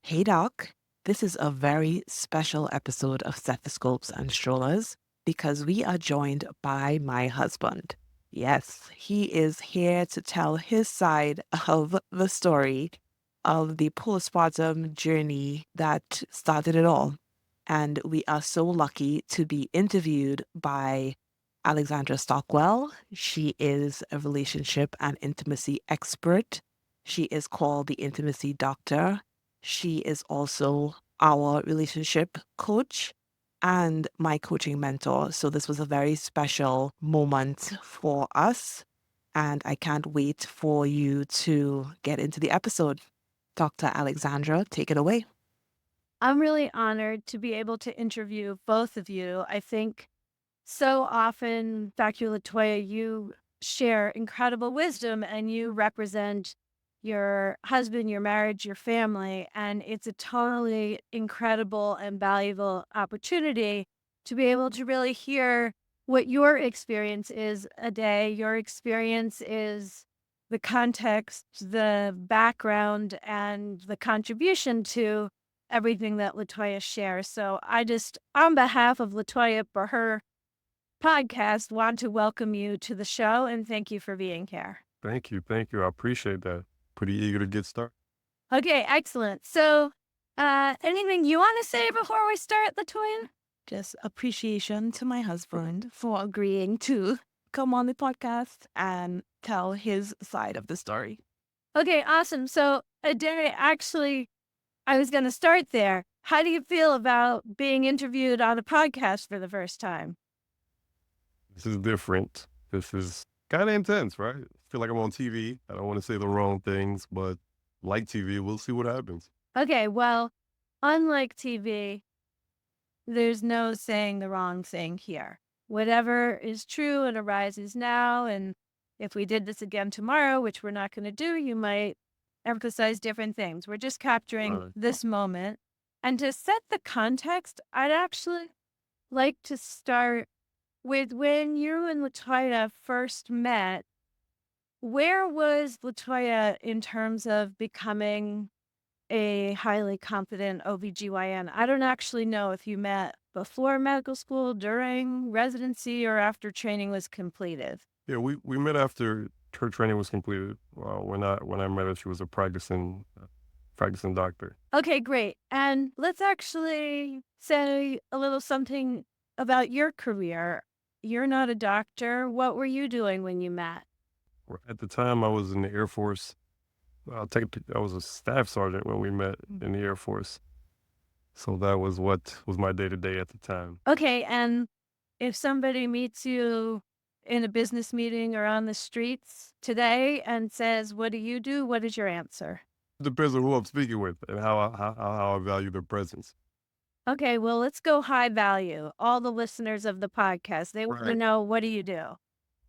Hey Doc, this is a very special episode of Stethoscopes and Strollers because we are joined by my husband. Yes, he is here to tell his side of the story of the postpartum journey that started it all. And we are so lucky to be interviewed by Alexandra Stockwell. She is a relationship and intimacy expert. She is called the Intimacy Doctor. She is also our relationship coach and my coaching mentor. So this was a very special moment for us. And I can't wait for you to get into the episode. Dr. Alexandra, take it away. I'm really honored to be able to interview both of you. I think so often, Dr. Latoya, you share incredible wisdom and you represent your husband, your marriage, your family. And it's a totally incredible and valuable opportunity to be able to really hear what your experience is a day. Your experience is the context, the background, and the contribution to everything that Latoya shares. So I just, on behalf of Latoya for her podcast, want to welcome you to the show and thank you for being here. Thank you. Thank you. I appreciate that. Pretty eager to get started. Okay, excellent. So, anything you want to say before we start, Latoya? Just appreciation to my husband for agreeing to come on the podcast and tell his side of the story. Okay, awesome. So, Adere, actually, I was going to start there. How do you feel about being interviewed on a podcast for the first time? This is different. This is kind of intense, right? I feel like I'm on TV. I don't want to say the wrong things, but like TV, we'll see what happens. Okay, well, unlike TV, there's no saying the wrong thing here. Whatever is true and arises now, and if we did this again tomorrow, which we're not going to do, you might emphasize different things. We're just capturing Right. this moment. And to set the context, I'd actually like to start with when you and Latoya first met. Where was Latoya in terms of becoming a highly competent OBGYN? I don't actually know if you met before medical school, during residency, or after training was completed. Yeah, we met after her training was completed. When I met her, she was a practicing doctor. Okay, great. And let's actually say a little something about your career. You're not a doctor. What were you doing when you met? At the time, I was in the Air Force. I was a staff sergeant when we met in the Air Force. So that was what was my day to day at the time. Okay, and if somebody meets you in a business meeting or on the streets today and says, "What do you do?" What is your answer? Depends on who I'm speaking with and how I value their presence. Okay, well, let's go high value. All the listeners of the podcast, they want to Right. know, what do you do?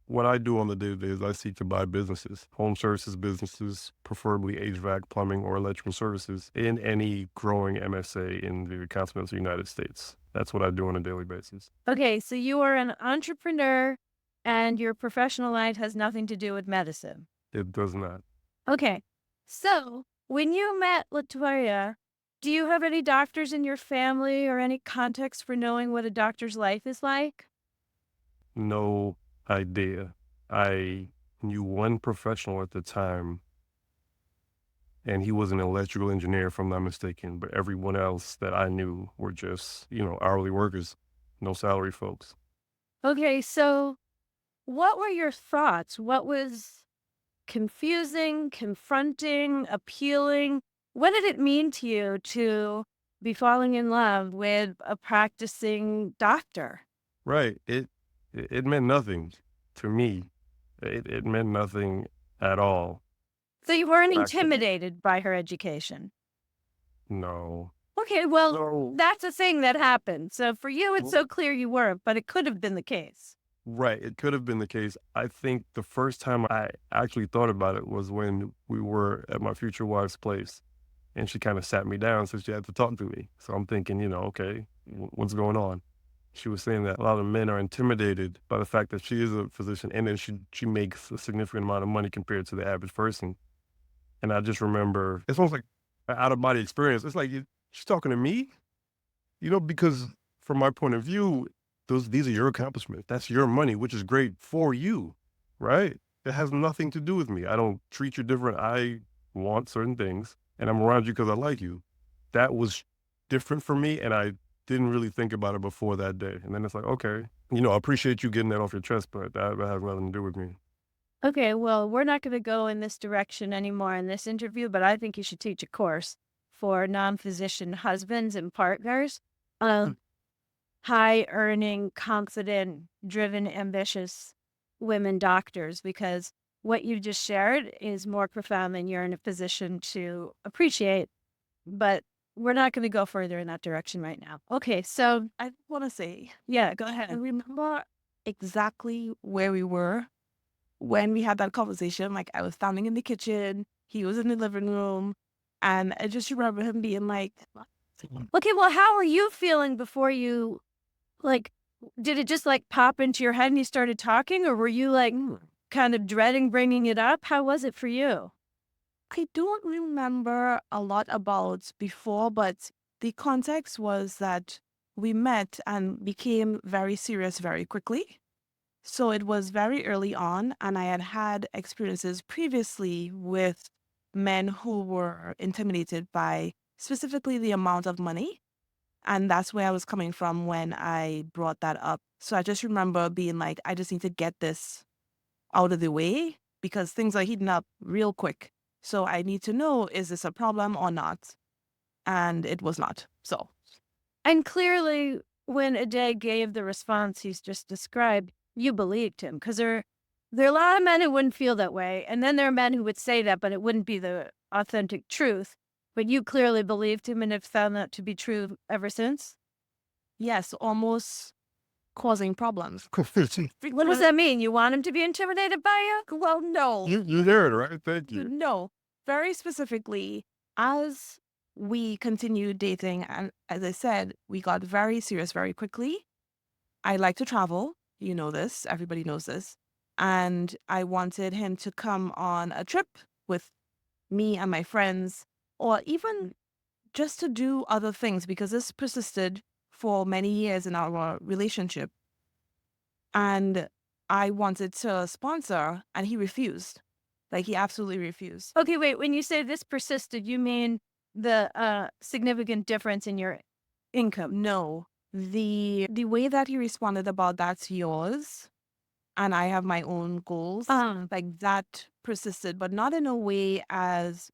What I do on the day to day is I seek to buy businesses, home services businesses, preferably HVAC, plumbing, or electrical services in any growing MSA in the continental United States. That's what I do on a daily basis. Okay, so you are an entrepreneur and your professional life has nothing to do with medicine. It does not. Okay, so when you met Latoya, do you have any doctors in your family or any context for knowing what a doctor's life is like? No idea. I knew one professional at the time, and he was an electrical engineer, if I'm not mistaken. But everyone else that I knew were just, hourly workers, no salary folks. Okay, so what were your thoughts? What was confusing, confronting, appealing? What did it mean to you to be falling in love with a practicing doctor? Right. It meant nothing to me. It meant nothing at all. So you weren't Fact that intimidated by her education. no. Okay, well, No. that's a thing that happened. So for you, it's Well, so clear you weren't, but it could have been the case. right. It could have been the case. I think the first time I actually thought about it was when we were at my future wife's place and she kind of sat me down so she had to talk to me. So I'm thinking, okay, what's going on? She was saying that a lot of men are intimidated by the fact that she is a physician and then she makes a significant amount of money compared to the average person. And I just remember it's almost like out of body experience. It's like, she's talking to me, because from my point of view, these are your accomplishments. That's your money, which is great for you, right? It has nothing to do with me. I don't treat you different. I want certain things, and I'm around you because I like you. That was different for me, and I didn't really think about it before that day. And then it's like, okay, I appreciate you getting that off your chest, but that has nothing to do with me. Okay, well, we're not going to go in this direction anymore in this interview, but I think you should teach a course for non-physician husbands and partners. Mm. High earning, confident, driven, ambitious women doctors, because what you just shared is more profound than you're in a position to appreciate. But we're not going to go further in that direction right now. Okay, so I want to say, yeah, go I ahead. remember exactly where we were when we had that conversation. Like, I was standing in the kitchen, he was in the living room, and I just remember him being like, Okay, well, how are you feeling before you, like, did it just like pop into your head and you started talking, or were you like kind of dreading bringing it up? How was it for you? I don't remember a lot about before, but the context was that we met and became very serious very quickly. So it was very early on, and I had had experiences previously with men who were intimidated by specifically the amount of money. And that's where I was coming from when I brought that up. So I just remember being like, I just need to get this out of the way because things are heating up real quick. So I need to know, is this a problem or not? And it was not. So And clearly, when Ade gave the response he's just described, you believed him, because there are a lot of men who wouldn't feel that way, and then there are men who would say that, but it wouldn't be the authentic truth. But you clearly believed him and have found that to be true ever since. yes, almost causing problems. What does that mean? You want him to be intimidated by you? Well, no. You heard it, right? Thank you. No, very specifically, as we continued dating, and as I said, we got very serious very quickly. I like to travel. You know this, everybody knows this. And I wanted him to come on a trip with me and my friends, or even just to do other things, because this persisted for many years in our relationship. And I wanted to sponsor, and he refused. Like, he absolutely refused. Okay, wait. When you say this persisted, you mean the significant difference in your income? No, the way that he responded about that's yours, and I have my own goals, like that persisted, but not in a way as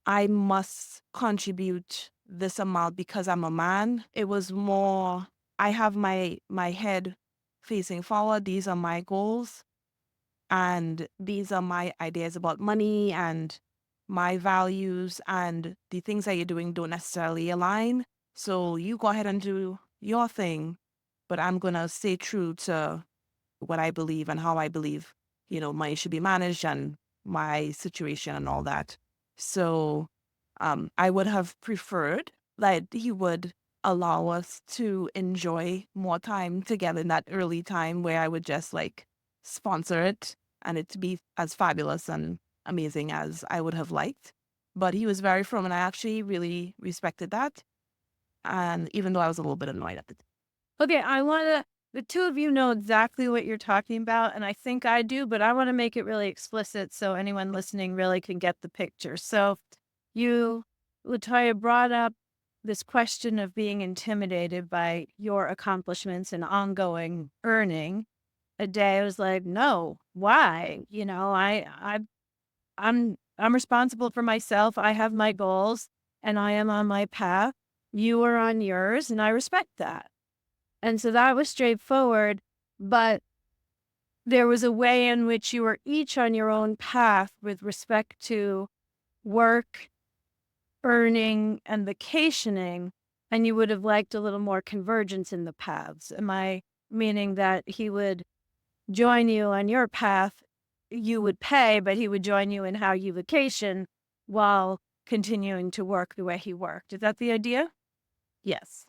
I must contribute this amount because I'm a man. It was more, I have my head facing forward. These are my goals, and these are my ideas about money and my values, and the things that you're doing don't necessarily align. So you go ahead and do your thing, but I'm going to stay true to what I believe and how I believe, money should be managed and my situation and all that. So I would have preferred that he would allow us to enjoy more time together in that early time where I would just like sponsor it and it to be as fabulous and amazing as I would have liked. But he was very firm, and I actually really respected that. And even though I was a little bit annoyed at it. Okay, I want to, the two of you know exactly what you're talking about, and I think I do, but I want to make it really explicit so anyone listening really can get the picture. So you, Latoya, brought up this question of being intimidated by your accomplishments and ongoing earning. A day I was like, no, why? I'm responsible for myself. I have my goals and I am on my path. You are on yours, and I respect that. And so that was straightforward, but there was a way in which you were each on your own path with respect to work, earning, and vacationing, and you would have liked a little more convergence in the paths. Am I meaning that he would join you on your path, you would pay, but he would join you in how you vacation while continuing to work the way he worked? Is that the idea? Yes.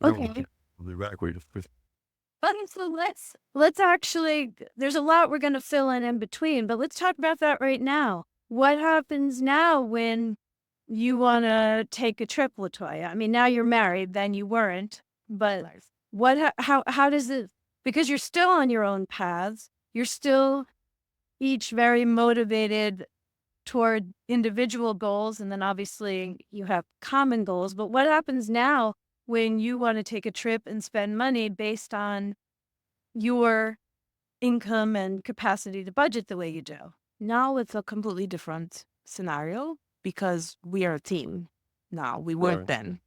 Okay. I'll be back with you. But so let's actually, there's a lot we're going to fill in between, but let's talk about that right now. What happens now when you want to take a trip, Latoya? I mean, now you're married, then you weren't, but Nice. how does it, because you're still on your own paths, you're still each very motivated toward individual goals, and then obviously you have common goals. But what happens now when you want to take a trip and spend money based on your income and capacity to budget the way you do? Now it's a completely different scenario because we are a team now. We weren't Right. then.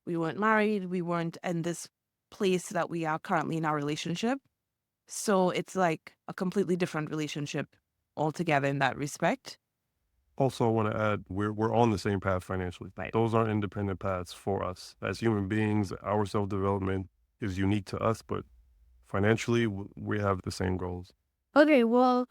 We weren't married. We weren't in this place that we are currently in our relationship. So it's like a completely different relationship altogether in that respect. Also, I want to add, we're on the same path financially. Right. Those aren't independent paths for us. As human beings, our self-development is unique to us, but financially, we have the same goals. Okay, well,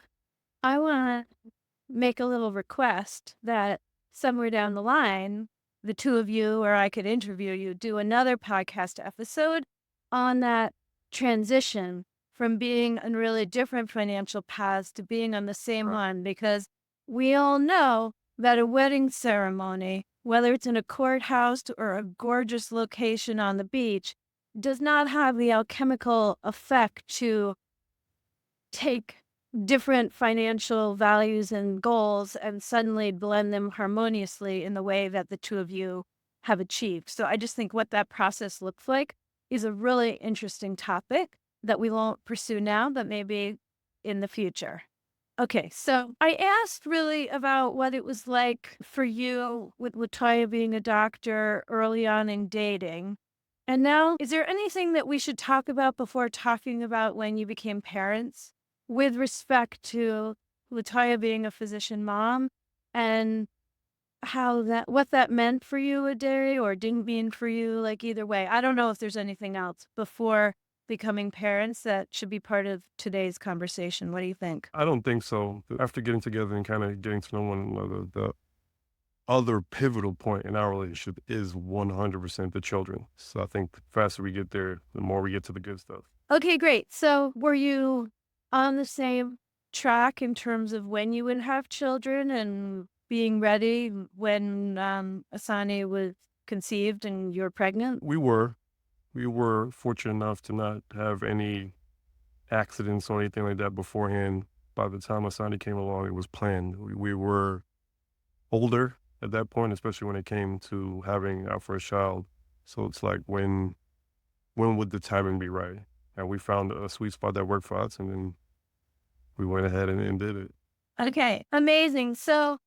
I want to make a little request that somewhere down the line, the two of you, or I could interview you, do another podcast episode on that transition from being on really different financial paths to being on the same Right. one, because we all know that a wedding ceremony, whether it's in a courthouse or a gorgeous location on the beach, does not have the alchemical effect to take different financial values and goals and suddenly blend them harmoniously in the way that the two of you have achieved. So I just think what that process looks like is a really interesting topic that we won't pursue now, but maybe in the future. Okay, so I asked really about what it was like for you with Latoya being a doctor early on in dating. And now, is there anything that we should talk about before talking about when you became parents with respect to Latoya being a physician mom and what that meant for you a day or didn't mean for you, like either way? I don't know if there's anything else before becoming parents that should be part of today's conversation. What do you think? I don't think so. After getting together and kind of getting to know one another, the other pivotal point in our relationship is 100% the children. So I think the faster we get there, the more we get to the good stuff. Okay, great. So were you on the same track in terms of when you would have children and being ready when Asani was conceived and you were pregnant? We were fortunate enough to not have any accidents or anything like that beforehand. By the time Asani came along, it was planned. We were older at that point, especially when it came to having our first child. So it's like when would the timing be right? And we found a sweet spot that worked for us, and then we went ahead and did it. Okay, amazing. So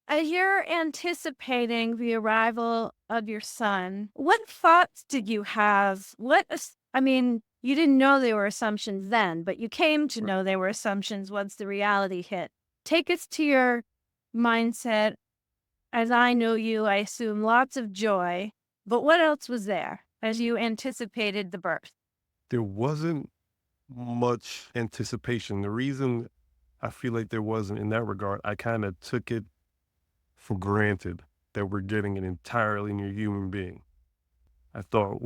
as you're anticipating the arrival of your son, what thoughts did you have? I mean, you didn't know they were assumptions then, but you came to Right. know they were assumptions once the reality hit. Take us to your mindset. As I know you, I assume lots of joy, but what else was there as you anticipated the birth? There wasn't much anticipation. The reason I feel like there wasn't in that regard, I kind of took it for granted that we're getting an entirely new human being. I thought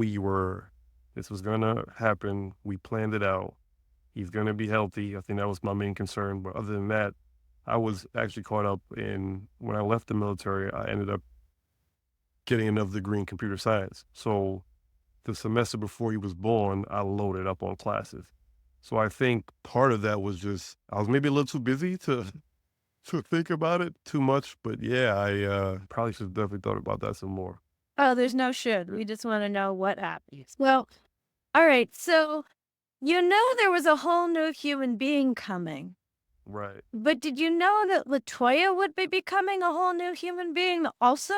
this was going to happen. We planned it out. He's going to be healthy. I think that was my main concern. But other than that, I was actually caught up in when I left the military, I ended up getting another degree in computer science. So the semester before he was born, I loaded up on classes. So I think part of that was just I was maybe a little too busy to to think about it too much. But yeah, I probably should have definitely thought about that some more. Oh, there's no should. We just want to know what happened. Well, all right. So you know there was a whole new human being coming, Right. but did you know that Latoya would be becoming a whole new human being also?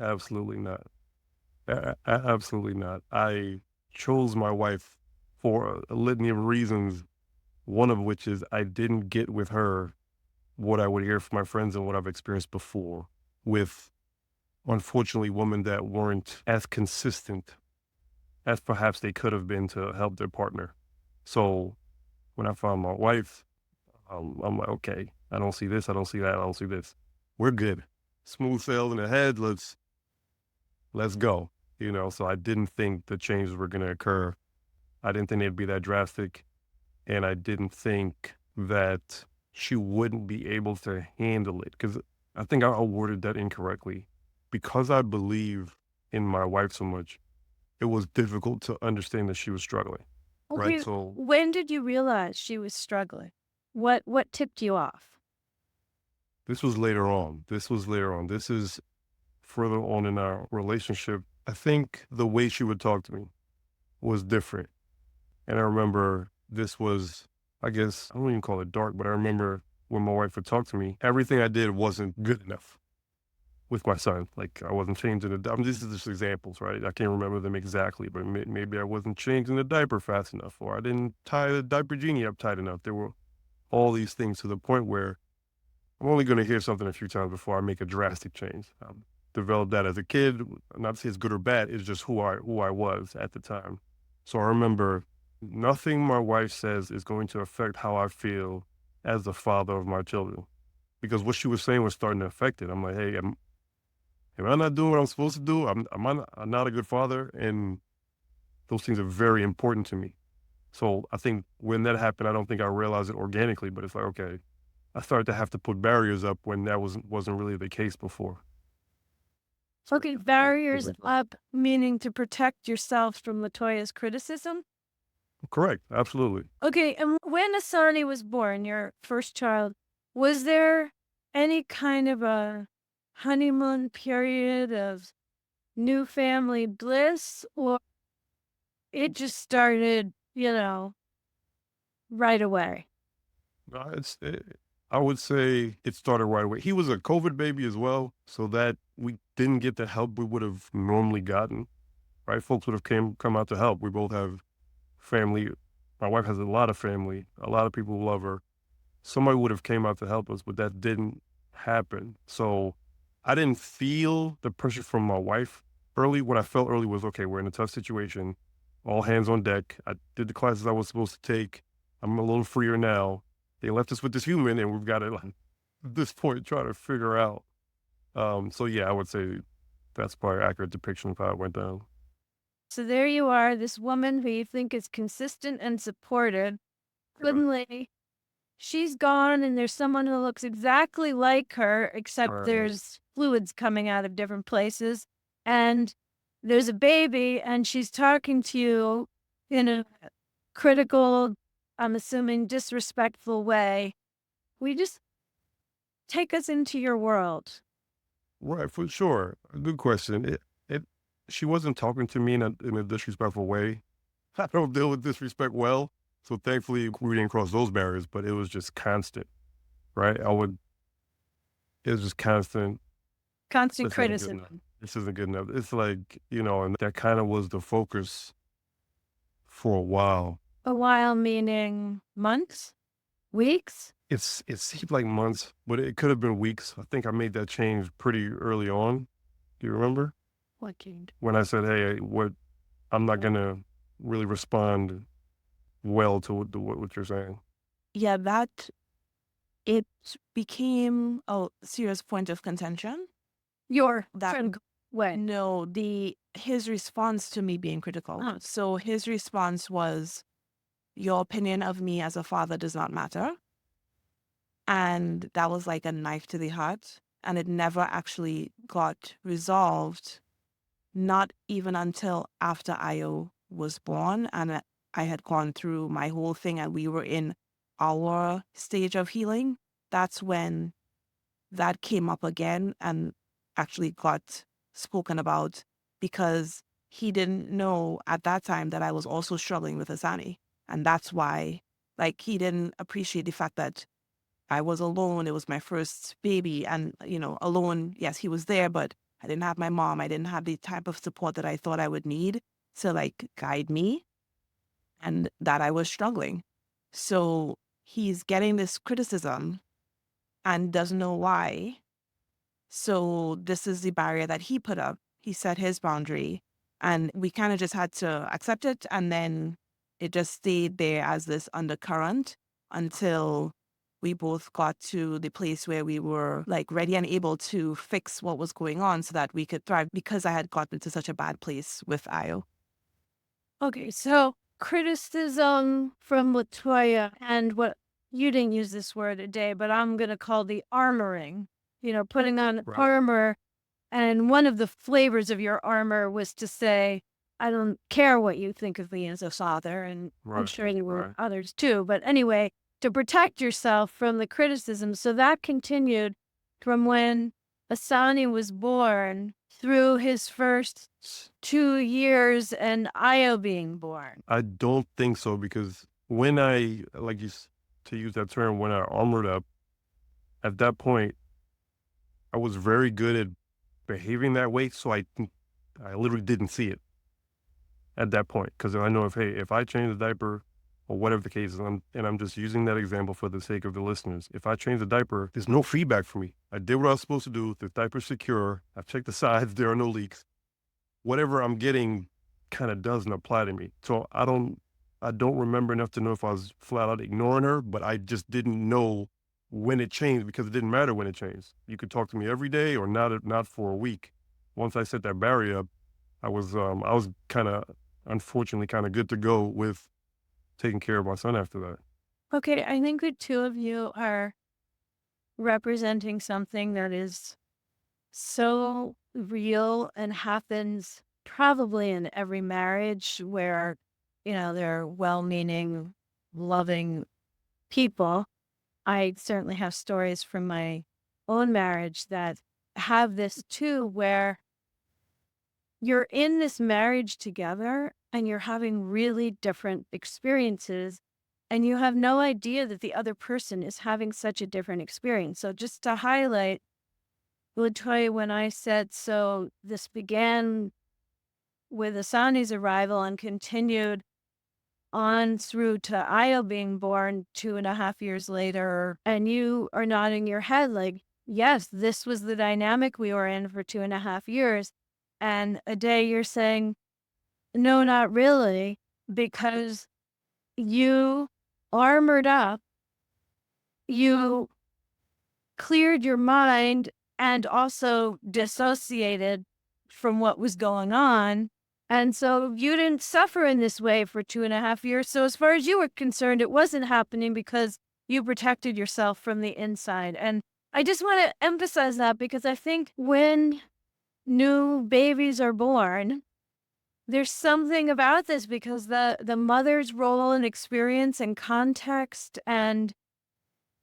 Absolutely not. Absolutely not. I chose my wife for a litany of reasons, one of which is I didn't get with her what I would hear from my friends and what I've experienced before with, unfortunately, women that weren't as consistent as perhaps they could have been to help their partner. So when I found my wife, I'm like, okay, I don't see this, I don't see that, I don't see this. We're good. Smooth sailing ahead. Let's go. So I didn't think the changes were going to occur. I didn't think they'd be that drastic. And I didn't think that she wouldn't be able to handle it because I think I worded that incorrectly. because I believe in my wife so much, it was difficult to understand that she was struggling, right? Okay, So when did you realize she was struggling? What tipped you off? this was later on. This was later on. This is further on in our relationship. I think the way she would talk to me was different. And I remember this was, I guess, I don't even call it dark, but I remember when my wife would talk to me, everything I did wasn't good enough with my son. Like I wasn't changing the, this is just examples, right? I can't remember them exactly, but maybe I wasn't changing the diaper fast enough, or I didn't tie the diaper genie up tight enough. There were all these things to the point where I'm only going to hear something a few times before I make a drastic change. Developed that as a kid. Not to say it's good or bad. It's just who I was at the time. So I remember nothing my wife says is going to affect how I feel as the father of my children, because what she was saying was starting to affect it. I'm like, hey, am I not doing what I'm supposed to do? I'm not a good father, and those things are very important to me. So I think when that happened, I don't think I realized it organically, but it's like, okay, I started to have to put barriers up when that wasn't really the case before. So Okay, yeah, barriers up, meaning to protect yourself from Latoya's criticism. correct, absolutely. Okay, and when Asani was born, your first child, was there any kind of a honeymoon period of new family bliss, or it just started, right away? I would say it started right away. He was a COVID baby as well, so that we didn't get the help we would have normally gotten. Right, folks would have come out to help. We both have family. My wife has a lot of family. A lot of people who love her. Somebody would have came out to help us, but that didn't happen. So I didn't feel the pressure from my wife early. What I felt early was, okay, we're in a tough situation. All hands on deck. I did the classes I was supposed to take. I'm a little freer now. They left us with this human, and we've got to, like, at this point, try to figure out. So yeah, I would say that's probably an accurate depiction of how it went down. So there you are, this woman who you think is consistent and supported. Yeah. Suddenly, she's gone, and there's someone who looks exactly like her, except Right. there's fluids coming out of different places. And there's a baby, and she's talking to you in a critical, I'm assuming disrespectful way. We just take us into your world. Right, for sure. A good question. It she wasn't talking to me in a disrespectful way. I don't deal with disrespect well, so thankfully we didn't cross those barriers. But it was just constant, right? It was just constant. Constant This isn't good enough. criticism. This isn't good enough. It's like, and that kind of was the focus for a while. A while meaning months? Weeks? It seemed like months, but it could have been weeks. I think I made that change pretty early on. Do you remember What change? when I said, "Hey, what I'm not gonna really respond well to what you're saying." Yeah, that it became a serious point of contention. Your That critical when? no, the his response to me being critical. Oh, So his response was, "Your opinion of me as a father does not matter." And that was like a knife to the heart. And it never actually got resolved, not even until after Io was born. And I had gone through my whole thing and we were in our stage of healing. That's when that came up again and actually got spoken about because he didn't know at that time that I was also struggling with Asani. And that's why, like, he didn't appreciate the fact that I was alone. It was my first baby. And, alone, yes, he was there, but I didn't have my mom. I didn't have the type of support that I thought I would need to, like, guide me and that I was struggling. So he's getting this criticism and doesn't know why. So this is the barrier that he put up. He set his boundary and we kind of just had to accept it. And then it just stayed there as this undercurrent until we both got to the place where we were like ready and able to fix what was going on so that we could thrive because I had gotten to such a bad place with Io. okay. So criticism from Latoya and what you didn't use this word today, but I'm gonna call the armoring. Putting on Right. armor And one of the flavors of your armor was to say, I don't care what you think of me as a father. And I'm Right. sure there were Right. others too. But anyway, to protect yourself from the criticism. So that continued from when Asani was born through his first 2 years and Io being born. I don't think so because when I, like to use that term, when I armored up, at that point, I was very good at behaving that way. So I literally didn't see it at that point because I know if I change the diaper or whatever the case is, and I'm just using that example for the sake of the listeners. If I change the diaper, there's no feedback for me. I did what I was supposed to do. The diaper's secure. I've checked the sides. There are no leaks. Whatever I'm getting kind of doesn't apply to me. So I don't remember enough to know if I was flat out ignoring her, but I just didn't know when it changed because it didn't matter when it changed. You could talk to me every day or not for a week. Once I set that barrier up, I was kind of unfortunately kind of good to go with taking care of my son after that. Okay, I think the two of you are representing something that is so real and happens probably in every marriage where, they're well meaning, loving people. I certainly have stories from my own marriage that have this too, where you're in this marriage together and you're having really different experiences and you have no idea that the other person is having such a different experience. So just to highlight, Latoya, when I said, so this began with Asani's arrival and continued on through to Io being born 2.5 years later, and you are nodding your head like, yes, this was the dynamic we were in for 2.5 years. And a day you're saying, no, not really, because you armored up, you cleared your mind and also dissociated from what was going on. And so you didn't suffer in this way for 2.5 years. So, as far as you were concerned, it wasn't happening because you protected yourself from the inside. And I just want to emphasize that because I think when new babies are born, there's something about this because the mother's role and experience and context and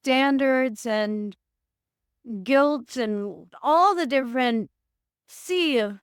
standards and guilt and all the different sea of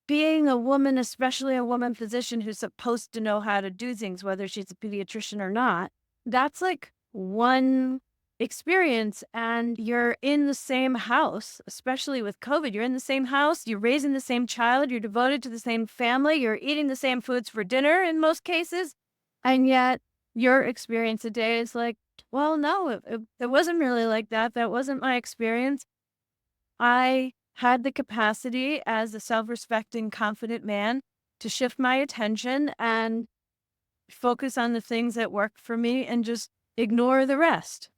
being a woman, especially a woman physician who's supposed to know how to do things, whether she's a pediatrician or not, that's like one experience. And you're in the same house, especially with COVID. You're in the same house, you're raising the same child, you're devoted to the same family, you're eating the same foods for dinner in most cases. And yet your experience today is like, well, no, it wasn't really like that. That wasn't my experience. I had the capacity as a self-respecting, confident man to shift my attention and focus on the things that work for me and just ignore the rest.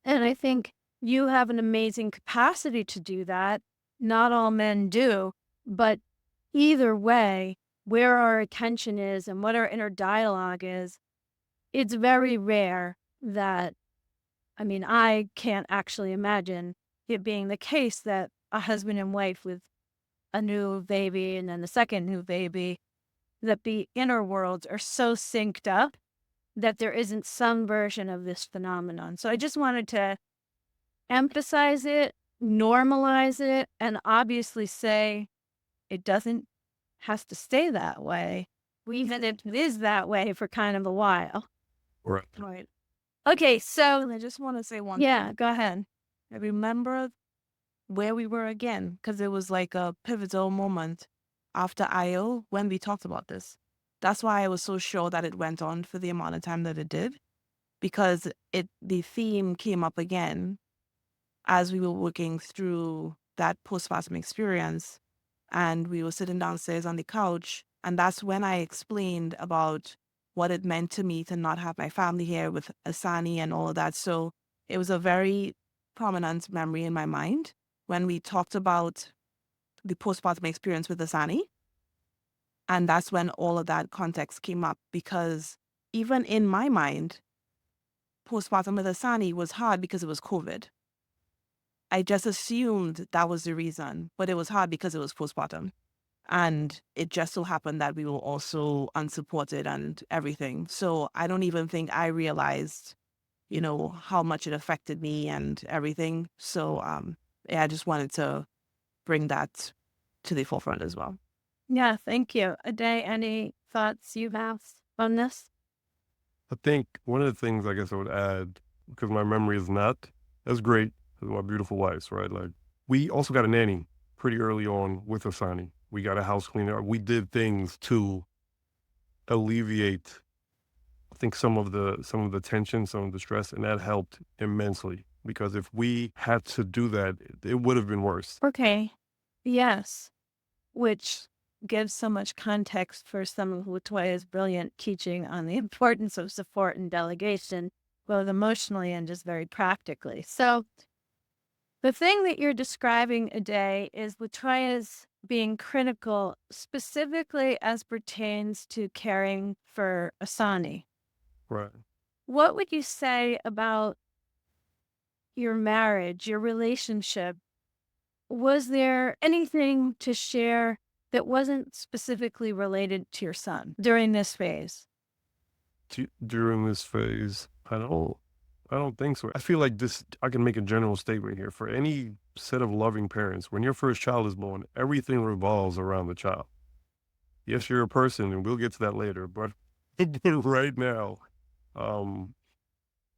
And I think you have an amazing capacity to do that. Not all men do, but either way, where our attention is and what our inner dialogue is, it's very rare that, I mean, I can't actually imagine it being the case that a husband and wife with a new baby and then the second new baby, that the inner worlds are so synced up that there isn't some version of this phenomenon. So I just wanted to emphasize it, normalize it, and obviously say it doesn't has to stay that way, even if it is that way for kind of a while. Right. Right. Okay, so And I just want to say one yeah, thing. go ahead. I remember where we were again because it was like a pivotal moment after IO when we talked about this. That's why I was so sure that it went on for the amount of time that it did because the theme came up again as we were working through that postpartum experience and we were sitting downstairs on the couch. And that's when I explained about what it meant to me to not have my family here with Asani and all of that. So it was a very prominent memory in my mind when we talked about the postpartum experience with Asani. And that's when all of that context came up because even in my mind, postpartum with Asani was hard because it was COVID. I just assumed that was the reason, but it was hard because it was postpartum. And it just so happened that we were also unsupported and everything. So I don't even think I realized, how much it affected me and everything. So yeah, I just wanted to bring that to the forefront as well. Yeah, thank you. Ade, any thoughts you have on this? I think one of the things I guess I would add, because my memory is not as great as my beautiful wife's, right? Like we also got a nanny pretty early on with Asani. We got a house cleaner. We did things to alleviate, I think, some of the tension, some of the stress, and that helped immensely. Because if we had to do that, it would have been worse. Okay. Yes. Which gives so much context for some of Latoya's brilliant teaching on the importance of support and delegation, both emotionally and just very practically. So, the thing that you're describing, Ade, is Latoya's being critical, specifically as pertains to caring for Asani. Right. What would you say about your marriage, your relationship? Was there anything to share that wasn't specifically related to your son during this phase? During this phase, I don't think so. I feel like this. I can make a general statement here for any set of loving parents. When your first child is born, everything revolves around the child. Yes, you're a person, and we'll get to that later. But right now, um,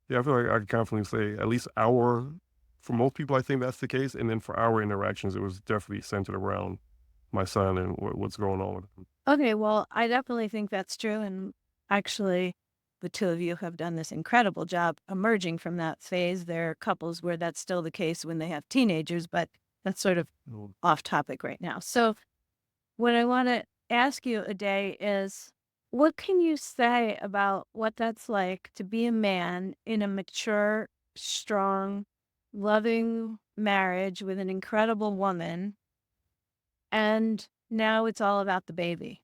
yeah, I feel like I can confidently say at least for most people, I think that's the case. And then for our interactions, it was definitely centered around my son and what's going on with him. Okay, well, I definitely think that's true. And actually, the two of you have done this incredible job emerging from that phase. There are couples where that's still the case when they have teenagers, but that's sort of Mm. off topic right now. So, what I want to ask you, Ade, is what can you say about what that's like to be a man in a mature, strong, loving marriage with an incredible woman, and now it's all about the baby?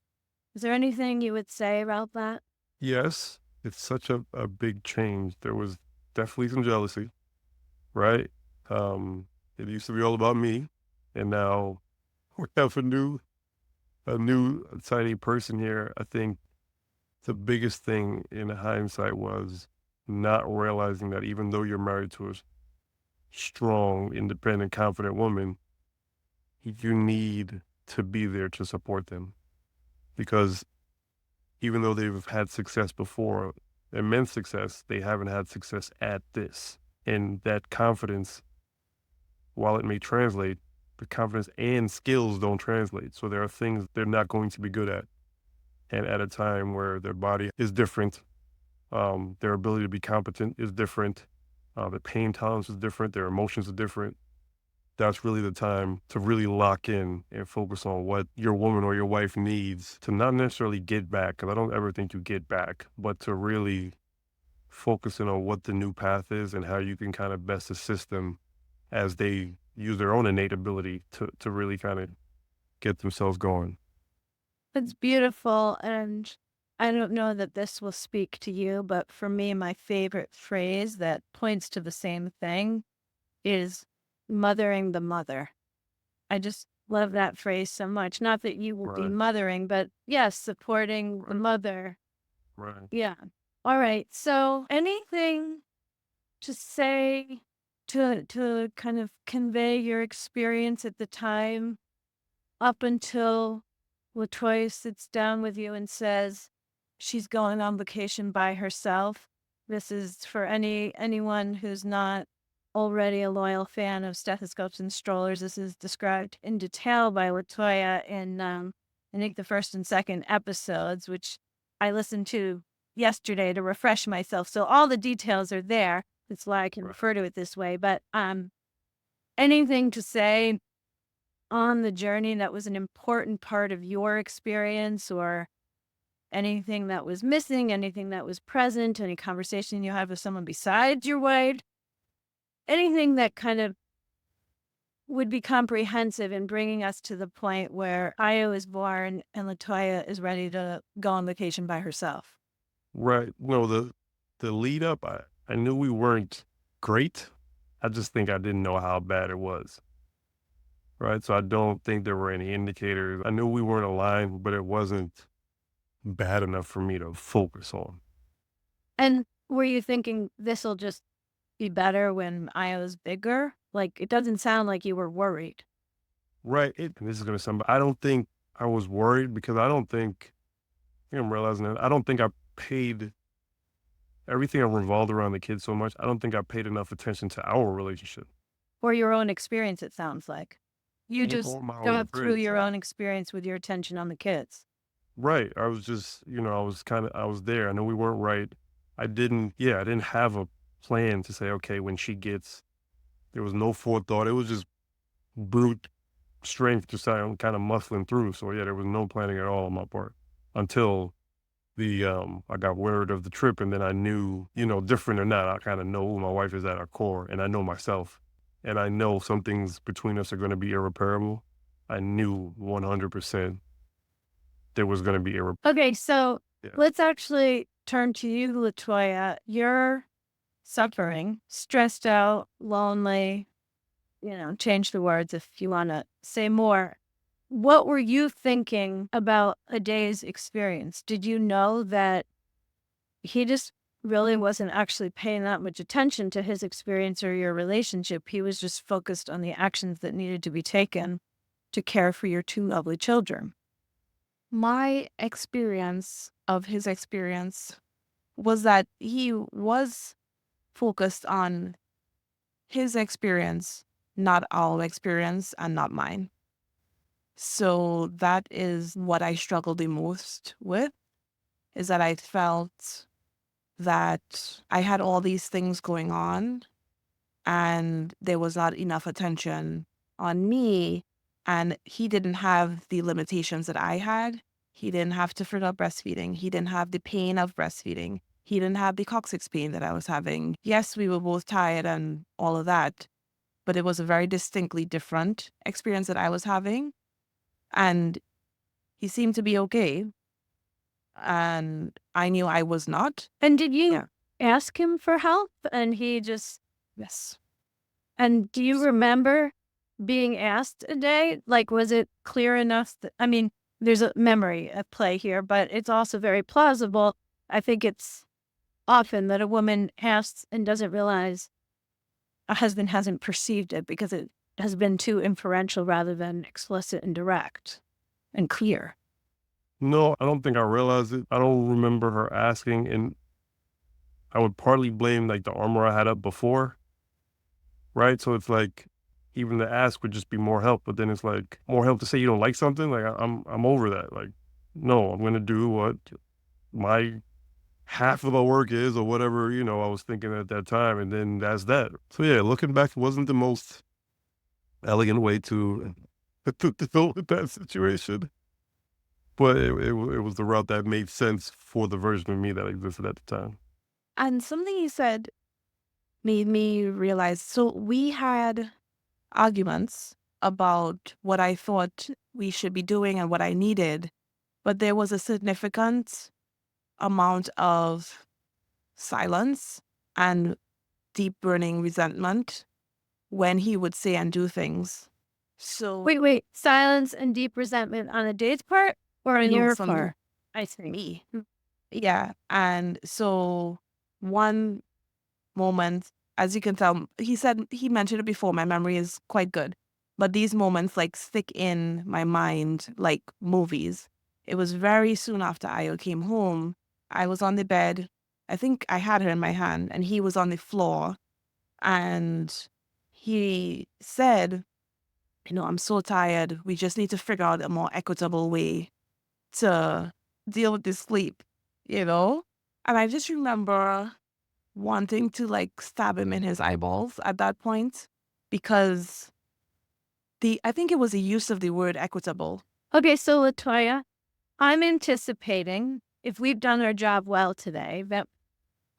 Is there anything you would say about that? Yes, it's such a big change. There was definitely some jealousy, right? It used to be all about me, and now we have a new tiny person here. I think the biggest thing in hindsight was not realizing that even though you're married to a strong, independent, confident woman, you need to be there to support them because even though they've had success before, immense success, they haven't had success at this. And that confidence, while it may translate, the confidence and skills don't translate. So there are things they're not going to be good at. And at a time where their body is different, their ability to be competent is different, their pain tolerance is different, their emotions are different. That's really the time to really lock in and focus on what your woman or your wife needs to not necessarily get back, because I don't ever think you get back, but to really focus in on what the new path is and how you can kind of best assist them as they use their own innate ability to really kind of get themselves going. It's beautiful. And I don't know that this will speak to you, but for me, my favorite phrase that points to the same thing is mothering the mother. I just love that phrase so much. Not that you will be Right, mothering, but yes, supporting the right, mother. right. Yeah. All right. So anything to say to kind of convey your experience at the time up until Latoya sits down with you and says she's going on vacation by herself. This is for anyone who's not already a loyal fan of stethoscopes and strollers. This is described in detail by Latoya in I think the first and second episodes, which I listened to yesterday to refresh myself. So all the details are there. That's why I can Right. refer to it this way. But anything to say on the journey that was an important part of your experience, or anything that was missing, anything that was present, any conversation you had with someone besides your wife, anything that kind of would be comprehensive in bringing us to the point where Io is born and Latoya is ready to go on vacation by herself. Right. No, the lead up, I knew we weren't great I just think I didn't know how bad it was, right? So I don't think there were any indicators. I knew we weren't aligned, but it wasn't bad enough for me to focus on. And were you thinking this'll just be better when Iowa's bigger? Like, it doesn't sound like you were worried. Right. And this is gonna sound, I don't think I was worried because I think I'm realizing that I don't think I paid everything revolved around the kids so much. I don't think I paid enough attention to our relationship. Or your own experience, it sounds like. You Yeah, just or my own got through experience. your own experience with your attention on the kids. Right. I was just, I was there. I know we weren't right. I didn't have a plan to say, okay, when she gets, there was no forethought. It was just brute strength, just kind of muscling through. So yeah, there was no planning at all on my part until I got word of the trip, and then I knew, different or not, I kind of know who my wife is at our core, and I know myself, and I know some things between us are going to be irreparable. I knew 100% there was going to be irreparable. Okay, so Yeah. let's actually turn to you, Latoya. You're suffering, stressed out, lonely, change the words if you want to say more. What were you thinking about a day's experience? Did you know that he just really wasn't actually paying that much attention to his experience or your relationship? He was just focused on the actions that needed to be taken to care for your two lovely children. My experience of his experience was that he was focused on his experience, not our experience and not mine. So that is what I struggled the most with, is that I felt that I had all these things going on and there was not enough attention on me, and he didn't have the limitations that I had. He didn't have to figure out breastfeeding. He didn't have the pain of breastfeeding. He didn't have the coccyx pain that I was having. Yes, we were both tired and all of that, but it was a very distinctly different experience that I was having. And he seemed to be okay. And I knew I was not. And did you Yeah. ask him for help? And he just, Yes. and do you remember being asked a day? Like, was it clear enough that, I mean, there's a memory at play here, but it's also very plausible. I think it's often that a woman asks and doesn't realize a husband hasn't perceived it because it has been too inferential rather than explicit and direct and clear. No, I don't think I realized it. I don't remember her asking, and I would partly blame like the armor I had up before, right? So it's like even the ask would just be more help, but then it's like more help to say you don't like something. Like I'm over that. Like, no, I'm gonna do what my half of the work is or whatever, I was thinking at that time, and then that's that. So yeah, looking back, it wasn't the most elegant way to to deal with that situation, but it was the route that made sense for the version of me that existed at the time. And something he said made me realize, so we had arguments about what I thought we should be doing and what I needed, but there was a significant amount of silence and deep burning resentment when he would say and do things. So, Wait, silence and deep resentment on a date's part or on your from part? I see. me. Yeah. And so one moment, as you can tell, he mentioned it before, my memory is quite good. But these moments like stick in my mind like movies. It was very soon after Io came home. I was on the bed. I think I had her in my hand, and he was on the floor. And he said, I'm so tired. We just need to figure out a more equitable way to deal with this sleep, you know? And I just remember wanting to like stab him in his eyeballs at that point because I think it was the use of the word equitable. Okay, so Latoya, I'm anticipating if we've done our job well today, that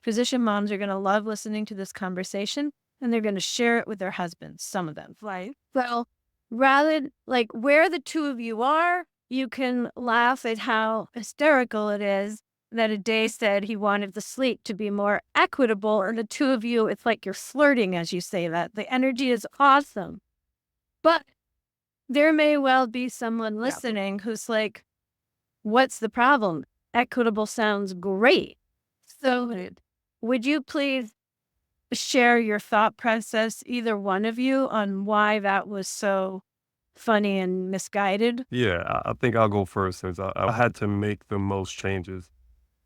physician moms are going to love listening to this conversation and they're going to share it with their husbands, some of them. Right. Well, rather like where the two of you are, you can laugh at how hysterical it is. that a day said he wanted the sleep to be more equitable, and the two of you, it's like you're flirting as you say that. The energy is awesome. But there may well be someone Yeah. listening who's like, what's the problem? Equitable sounds great. So, would you please share your thought process, either one of you, on why that was so funny and misguided? Yeah, I think I'll go first since I had to make the most changes.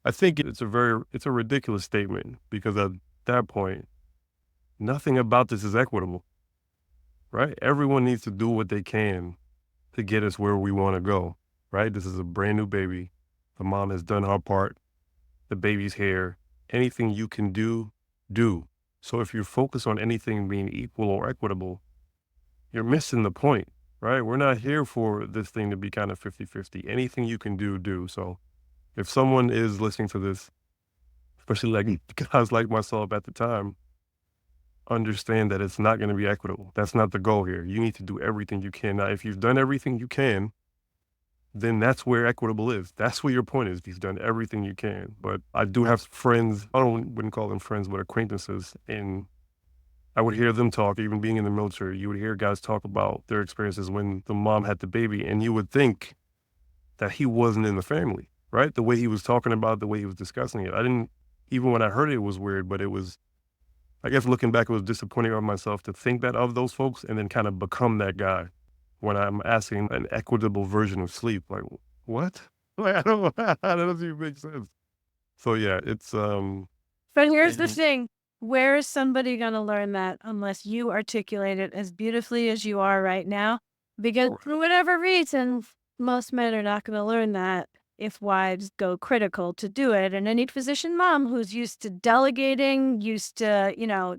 I think it's a ridiculous statement because at that point, nothing about this is equitable, right? Everyone needs to do what they can to get us where we want to go, right? This is a brand new baby. The mom has done her part. The baby's here. Anything you can do, do. So if you focus on anything being equal or equitable, you're missing the point, right? We're not here for this thing to be kind of 50-50. Anything you can do, do. So if someone is listening to this, especially like guys like myself at the time, understand that it's not going to be equitable. That's not the goal here. You need to do everything you can. Now, if you've done everything you can, then that's where equitable is. That's where your point is. You've done everything you can. But I do have friends, wouldn't call them friends, but acquaintances. And I would hear them talk, even being in the military, you would hear guys talk about their experiences when the mom had the baby. And you would think that he wasn't in the family, right? The way he was talking about, the way he was discussing it. I didn't, even when I heard it, it was weird, but it was, I guess looking back, it was disappointing of myself to think that of those folks and then kind of become that guy when I'm asking an equitable version of sleep. Like, what? Like, I don't, that doesn't even make sense. So yeah, it's, But here's the and- thing. Where is somebody going to learn that unless you articulate it as beautifully as you are right now? Because for whatever reason, most men are not going to learn that if wives go critical to do it. And any physician mom who's used to delegating, used to,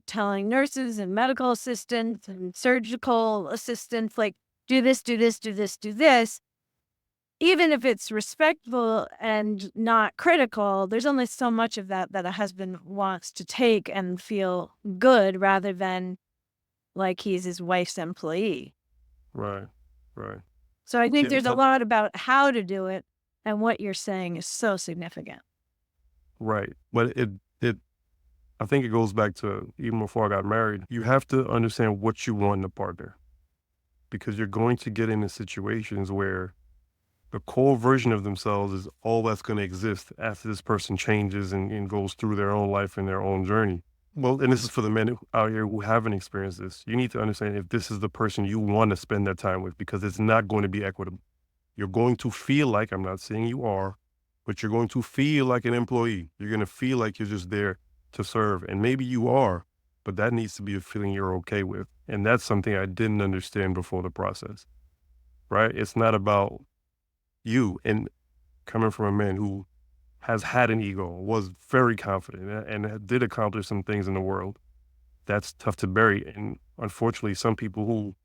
telling nurses and medical assistants and surgical assistants, like, do this, do this, do this, do this, even if it's respectful and not critical, there's only so much of that that a husband wants to take and feel good rather than like he's his wife's employee. right, right. So I think Yeah, there's a lot about how to do it, and what you're saying is so significant. right. But I think it goes back to even before I got married, you have to understand what you want in a partner because you're going to get into situations where the core version of themselves is all that's going to exist after this person changes and goes through their own life and their own journey. Well, and this is for the men out here who haven't experienced this. You need to understand if this is the person you want to spend that time with because it's not going to be equitable. You're going to feel like, I'm not saying you are, but you're going to feel like an employee. You're going to feel like you're just there to serve. And maybe you are, but that needs to be a feeling you're okay with. And that's something I didn't understand before the process, right? It's not about you. And coming from a man who has had an ego, was very confident, and did accomplish some things in the world, that's tough to bury. And unfortunately, some people who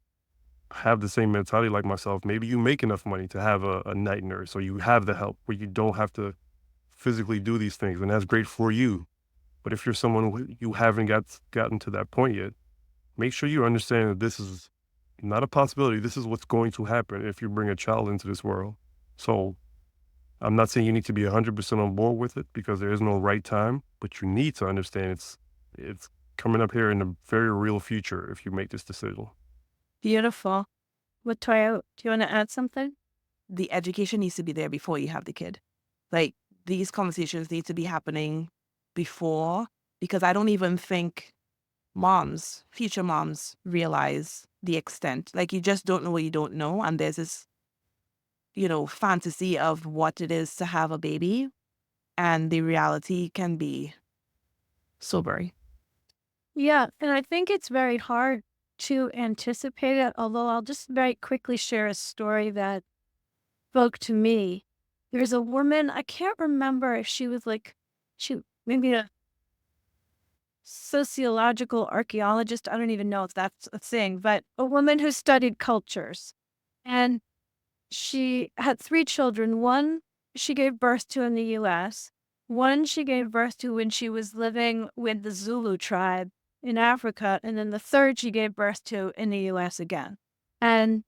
have the same mentality like myself, maybe you make enough money to have a night nurse or you have the help where you don't have to physically do these things, and that's great for you. But if you're someone who you haven't gotten to that point yet, make sure you understand that this is not a possibility. This is what's going to happen if you bring a child into this world. So I'm not saying you need to be 100% on board with it because there is no right time, but you need to understand it's coming up here in the very real future if you make this decision. Beautiful. With Toya, do you want to add something? The education needs to be there before you have the kid. Like, these conversations need to be happening before, because I don't even think moms, future moms, realize the extent. Like, you just don't know what you don't know. And there's this, fantasy of what it is to have a baby. And the reality can be sobering. Yeah, and I think it's very hard to anticipate it, although I'll just very quickly share a story that spoke to me. There's a woman, I can't remember if she was like, she maybe a sociological archaeologist. I don't even know if that's a thing, but a woman who studied cultures. And she had three children. One she gave birth to in the US, one she gave birth to when she was living with the Zulu tribe in Africa, and then the third she gave birth to in the US again. And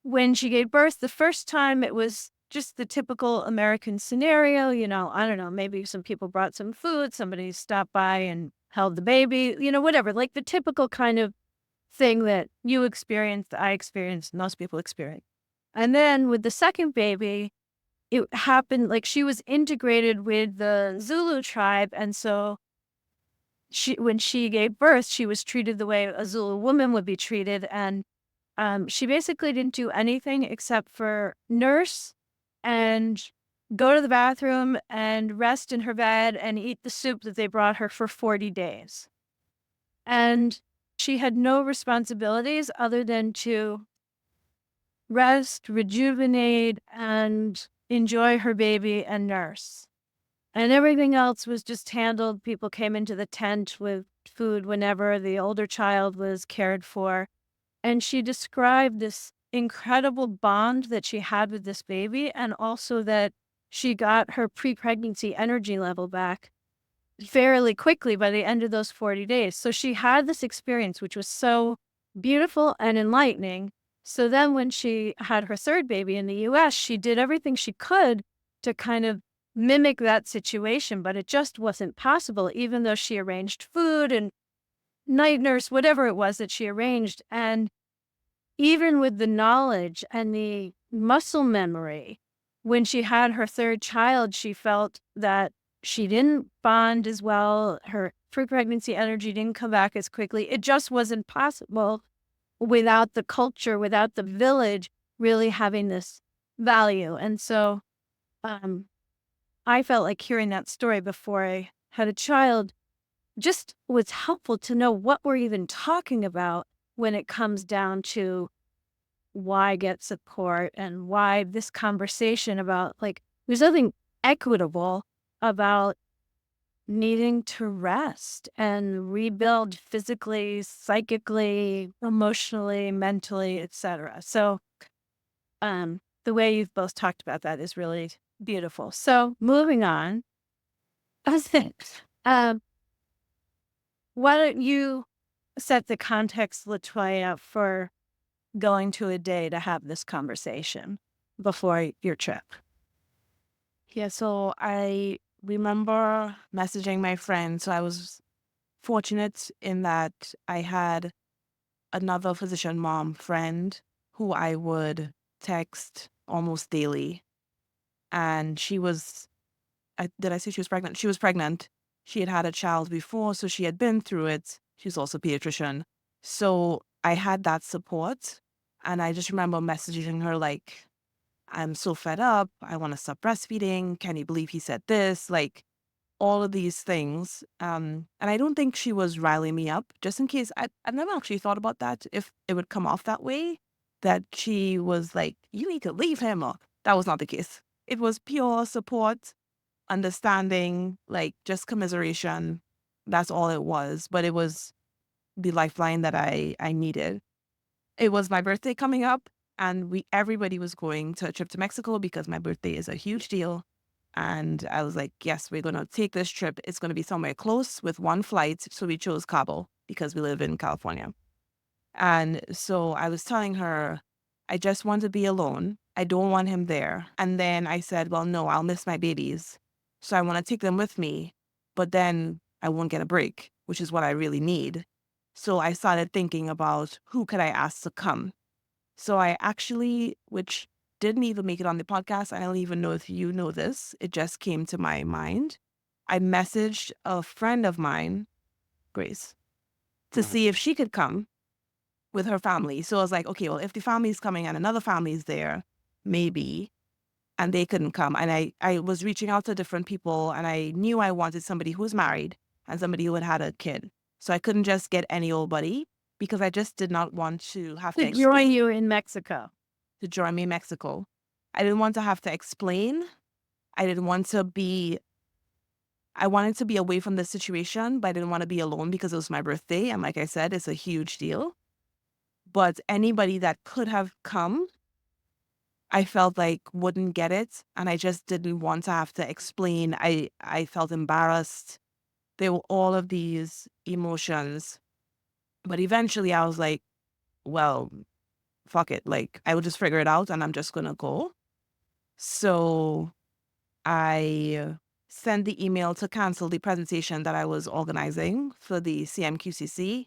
when she gave birth the first time, it was just the typical American scenario, I don't know, maybe some people brought some food, somebody stopped by and held the baby, whatever, like the typical kind of thing that you experienced, I experienced, most people experience. And then with the second baby, it happened like she was integrated with the Zulu tribe. And so when she gave birth, she was treated the way a Zulu woman would be treated. And she basically didn't do anything except for nurse and go to the bathroom and rest in her bed and eat the soup that they brought her for 40 days. And she had no responsibilities other than to rest, rejuvenate, and enjoy her baby and nurse. And everything else was just handled. People came into the tent with food whenever the older child was cared for. And she described this incredible bond that she had with this baby, and also that she got her pre-pregnancy energy level back fairly quickly by the end of those 40 days. So she had this experience, which was so beautiful and enlightening. So then when she had her third baby in the US, she did everything she could to kind of mimic that situation, but it just wasn't possible, even though she arranged food and night nurse, whatever it was that she arranged. And even with the knowledge and the muscle memory, when she had her third child, she felt that she didn't bond as well. Her pre-pregnancy energy didn't come back as quickly. It just wasn't possible without the culture, without the village really having this value. And so um, I felt like hearing that story before I had a child just was helpful to know what we're even talking about when it comes down to why get support and why this conversation about like there's nothing equitable about needing to rest and rebuild physically, psychically, emotionally, mentally, etc. So the way you've both talked about that is really beautiful. So moving on, um, why don't you set the context, Latoya, for going to a day to have this conversation before your trip? Yeah, so I remember messaging my friend. So I was fortunate in that I had another physician mom friend who I would text almost daily. And she was, did I say she was pregnant? She was pregnant. She had had a child before, so she had been through it. She was also a pediatrician. So I had that support. And I just remember messaging her like, I'm so fed up. I want to stop breastfeeding. Can you believe he said this? Like all of these things. And I don't think she was riling me up, just in case. I never actually thought about that, if it would come off that way, that she was like, you need to leave him. Or that was not the case. It was pure support, understanding, like just commiseration. That's all it was. But it was the lifeline that I needed. It was my birthday coming up, and everybody was going to a trip to Mexico because my birthday is a huge deal. And I was like, yes, we're going to take this trip. It's going to be somewhere close with one flight. So we chose Cabo because we live in California. And so I was telling her, I just want to be alone. I don't want him there. And then I said, well, no, I'll miss my babies. So I want to take them with me, but then I won't get a break, which is what I really need. So I started thinking about who could I ask to come. So I actually, which didn't even make it on the podcast, I don't even know if you know this, it just came to my mind. I messaged a friend of mine, Grace, to Mhm. see if she could come with her family. So I was like, okay, well, if the family's coming and another family's there, maybe, and they couldn't come. And I was reaching out to different people, and I knew I wanted somebody who was married and somebody who had a kid. So I couldn't just get any old buddy because I just did not want to have to To join explain you in Mexico. to join me in Mexico. I didn't want to have to explain. I didn't want to be, I wanted to be away from the situation, but I didn't want to be alone because it was my birthday. And like I said, it's a huge deal. But anybody that could have come, I felt like wouldn't get it. And I just didn't want to have to explain. I felt embarrassed. There were all of these emotions. But eventually I was like, well, fuck it. Like I will just figure it out and I'm just going to go. So I sent the email to cancel the presentation that I was organizing for the CMQCC.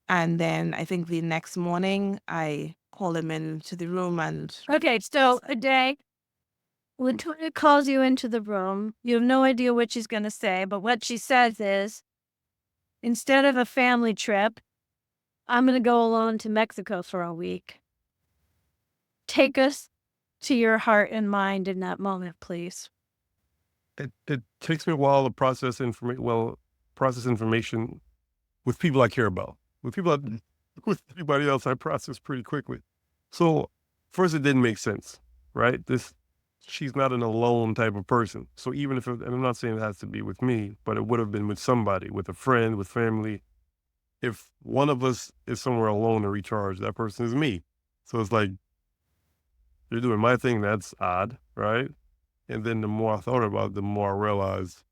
And then I think the next morning I called him into the room and Okay, so a day, Latoya calls you into the room. You have no idea what she's going to say, but what she says is, instead of a family trip, I'm going to go alone to Mexico for a week. Take us to your heart and mind in that moment, please. It takes me a while to process information with people I care about. With anybody else, I process pretty quickly. So first, it didn't make sense, right? She's not an alone type of person. So even if, and I'm not saying it has to be with me, but it would have been with somebody, with a friend, with family. If one of us is somewhere alone to recharge, that person is me. So it's like, you're doing my thing. That's odd, right? And then the more I thought about it, the more I realized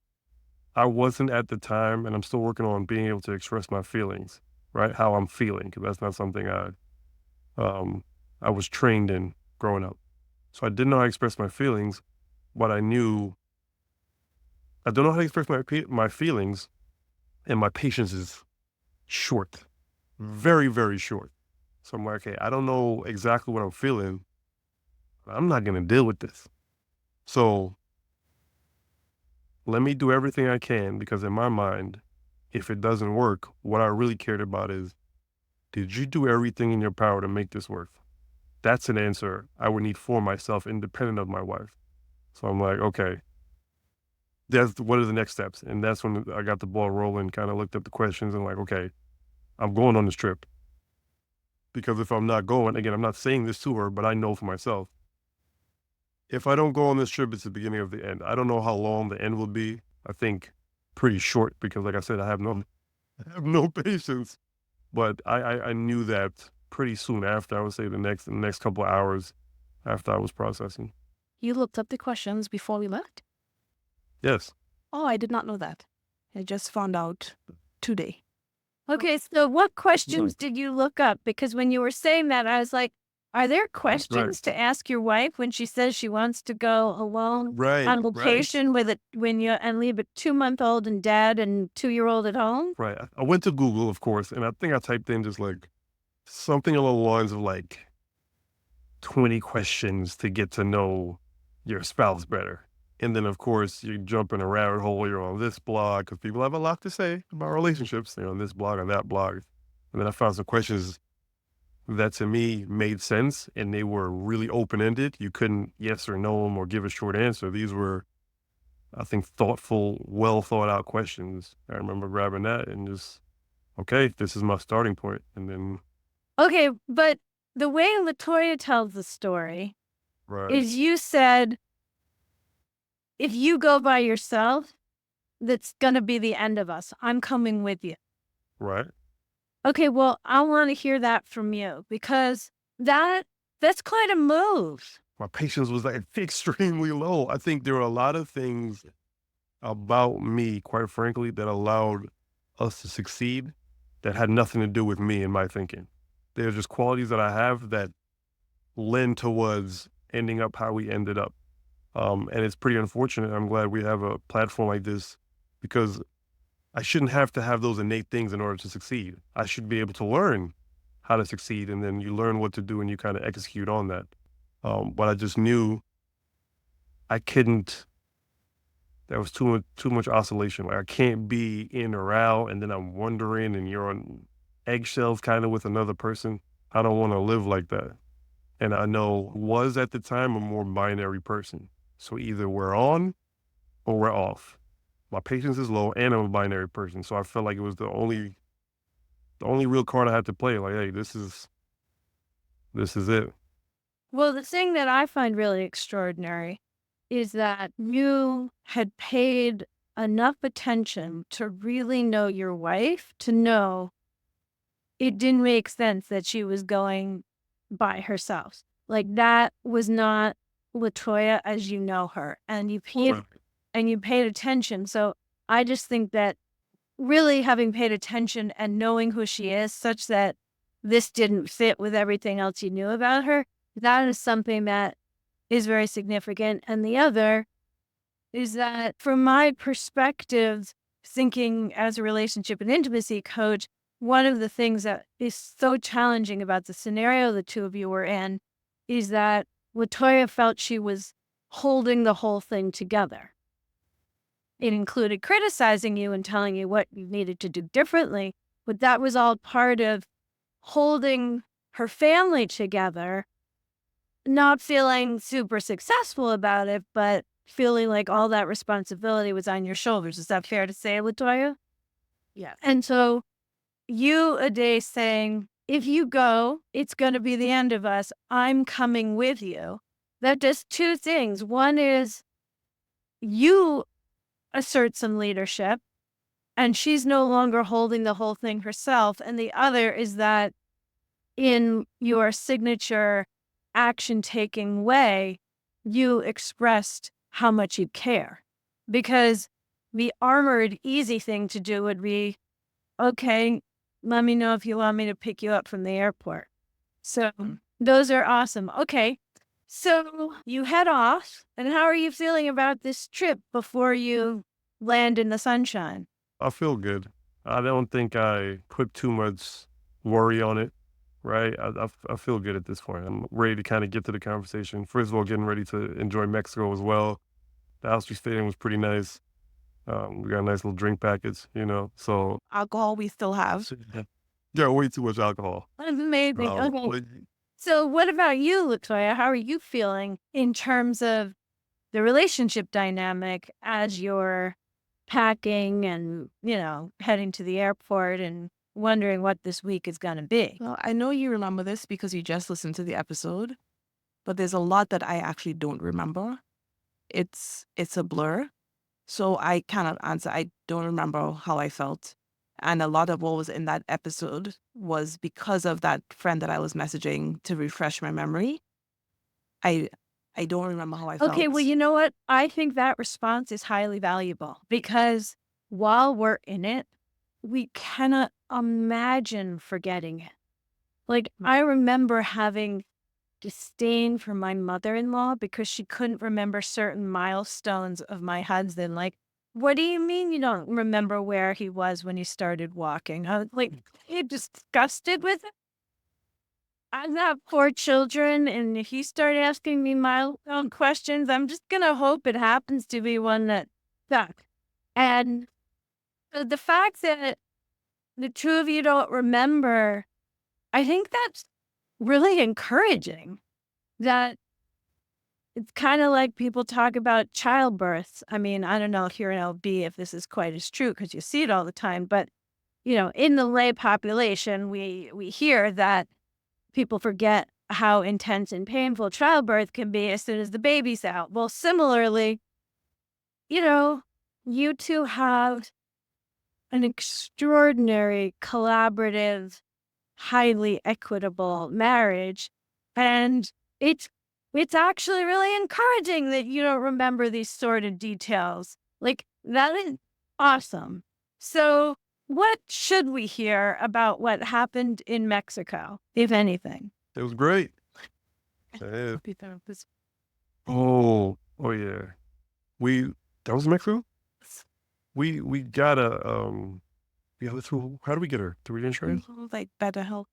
I wasn't at the time, and I'm still working on being able to express my feelings, right? How I'm feeling, because that's not something um, I was trained in growing up. So I didn't know how to express my feelings, but I don't know how to express my feelings, and my patience is short, very, very short. So I'm like, okay, I don't know exactly what I'm feeling. I'm not going to deal with this. So let me do everything I can, because in my mind, if it doesn't work, what I really cared about is, did you do everything in your power to make this work? That's an answer I would need for myself, independent of my wife. So I'm like, okay, what are the next steps? And that's when I got the ball rolling, kind of looked up the questions and like, okay, I'm going on this trip. Because if I'm not going, again, I'm not saying this to her, but I know for myself, if I don't go on this trip, it's the beginning of the end. I don't know how long the end will be. I think pretty short, because like I said, I have no patience. But I knew that pretty soon after. I would say the next couple of hours after I was processing. you looked up the questions before we left? Yes. Oh, I did not know that. I just found out today. Okay, so what questions did you look up? Because when you were saying that, I was like, are there Right. questions to ask your wife when she says she wants to go alone Right. on Right. vacation with it and leave a 2-month-old and dad and 2-year-old at home? Right. I went to Google, of course, and I think I typed in just like something along the lines of like 20 questions to get to know your spouse better. And then, of course, you jump in a rabbit hole. You're on this blog because people have a lot to say about relationships. They're on this blog, on that blog. And then I found some questions that to me made sense, and they were really open ended. You couldn't yes or no them or give a short answer. These were, I think, thoughtful, well thought out questions. I remember grabbing that and just, okay, this is my starting point. And then, Okay, but the way Latoya tells the story right, is you said, if you go by yourself, that's going to be the end of us. I'm coming with you. right. Okay, well, I want to hear that from you because that's quite a move. My patience was like extremely low. I think there were a lot of things about me, quite frankly, that allowed us to succeed that had nothing to do with me and my thinking. They're just qualities that I have that lend towards ending up how we ended up. And it's pretty unfortunate. I'm glad we have a platform like this, because I shouldn't have to have those innate things in order to succeed. I should be able to learn how to succeed, and then you learn what to do and you kind of execute on that. But I just knew I couldn't. There was too much oscillation. Like I can't be in or out, and then I'm wondering, and you're on eggshells, kind of with another person. I don't want to live like that. And I know was at the time a more binary person. So either we're on or we're off. My patience is low, and I'm a binary person. So I felt like it was the only real card I had to play. Like, hey, this is it. Well, the thing that I find really extraordinary is that you had paid enough attention to really know your wife, to know it didn't make sense that she was going by herself. Like that was not Latoya as you know her. Right. And you paid attention. So I just think that really having paid attention and knowing who she is such that this didn't fit with everything else you knew about her, that is something that is very significant. And the other is that from my perspective, thinking as a relationship and intimacy coach, one of the things that is so challenging about the scenario the two of you were in is that Latoya felt she was holding the whole thing together. It included criticizing you and telling you what you needed to do differently, but that was all part of holding her family together, not feeling super successful about it, but feeling like all that responsibility was on your shoulders. Is that fair to say, Latoya? Yes. And so you, a day saying, if you go, it's going to be the end of us. I'm coming with you. That does two things. One is you assert some leadership and she's no longer holding the whole thing herself. And the other is that in your signature action taking way, you expressed how much you care. Because the armored, easy thing to do would be, okay, let me know if you want me to pick you up from the airport. So those are awesome. Okay. So you head off, and how are you feeling about this trip before you land in the sunshine? I feel good. I don't think I put too much worry on it, right? I feel good at this point. I'm ready to kind of get to the conversation. First of all, getting ready to enjoy Mexico as well. The house we stayed in was pretty nice. We got a nice little drink package, so Alcohol we still have. yeah, way too much alcohol. That's amazing. Okay. But So what about you, Latoya? How are you feeling in terms of the relationship dynamic as you're packing and, heading to the airport and wondering what this week is going to be? Well, I know you remember this because you just listened to the episode, but there's a lot that I actually don't remember. It's a blur. So I cannot answer. I don't remember how I felt. And a lot of what was in that episode was because of that friend that I was messaging to refresh my memory. I I don't remember how I Okay, well, felt. you know what? I think that response is highly valuable because while we're in it, we cannot imagine forgetting it. Like, I remember having disdain for my mother-in-law because she couldn't remember certain milestones of my husband. Like, what do you mean you don't remember where he was when he started walking? I was like, he disgusted with it. I have 4 children, and if you start asking me milestone questions, I'm just gonna hope it happens to be one that stuck. And the fact that the two of you don't remember, I think that's really encouraging. That it's kind of like people talk about childbirths. I mean, I don't know here in LB if this is quite as true because you see it all the time, but in the lay population, we hear that people forget how intense and painful childbirth can be as soon as the baby's out. Well, similarly, you know, you two have an extraordinary collaborative, highly equitable marriage, and it's actually really encouraging that you don't remember these sort of details. Like, that is awesome. So, what should we hear about what happened in Mexico, if anything? it was great. Yeah. Happy therapist. Oh yeah. We that was Mexico. We got a yeah. Through how do we get her through the insurance? Like better help.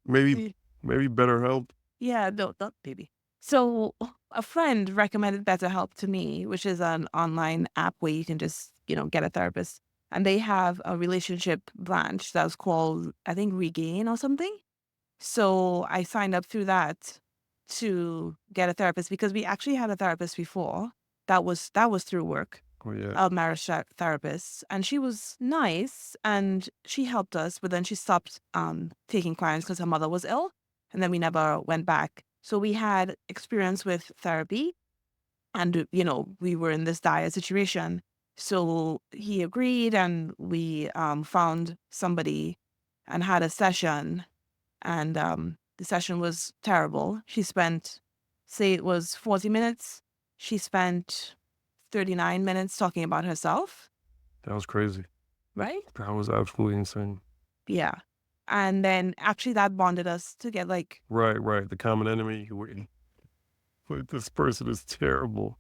Maybe better help. Yeah, no, not baby. So a friend recommended BetterHelp to me, which is an online app where you can just, get a therapist. And they have a relationship branch that's called, I think, Regain or something. So I signed up through that to get a therapist because we actually had a therapist before. That was through work, Oh yeah. a marriage therapist, and she was nice and she helped us. But then she stopped taking clients because her mother was ill, and then we never went back. So we had experience with therapy, and we were in this dire situation. So he agreed, and we found somebody and had a session, and the session was terrible. She spent, say it was 40 minutes, she spent 39 minutes talking about herself, That was crazy. right? That was absolutely insane. Yeah. And then actually that bonded us to get like, Right. The common enemy. But this person is terrible.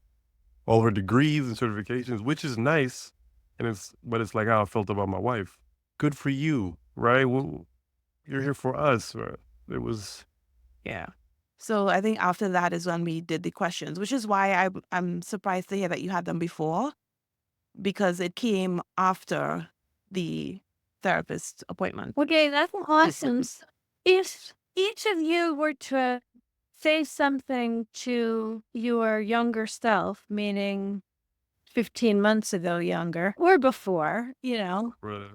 All her degrees and certifications, which is nice, and but it's like how I felt about my wife. Good for you, right? Well, you're here for us. It was Yeah. So I think after that is when we did the questions, which is why I'm surprised to hear that you had them before, because it came after the therapist appointment. Okay, that's awesome. If each of you were to say something to your younger self, meaning 15 months ago younger or before, right.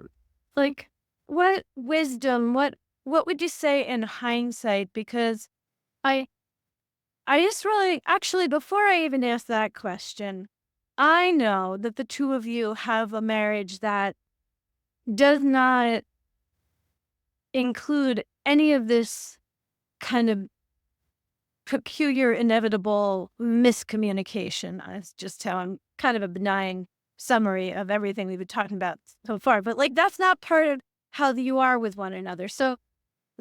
like what wisdom, what would you say in hindsight? Because I I just really actually before I even ask that question, I know that the two of you have a marriage that does not include any of this kind of peculiar, inevitable miscommunication. It's just how I'm kind of a benign summary of everything we've been talking about so far. But like that's not part of how you are with one another. So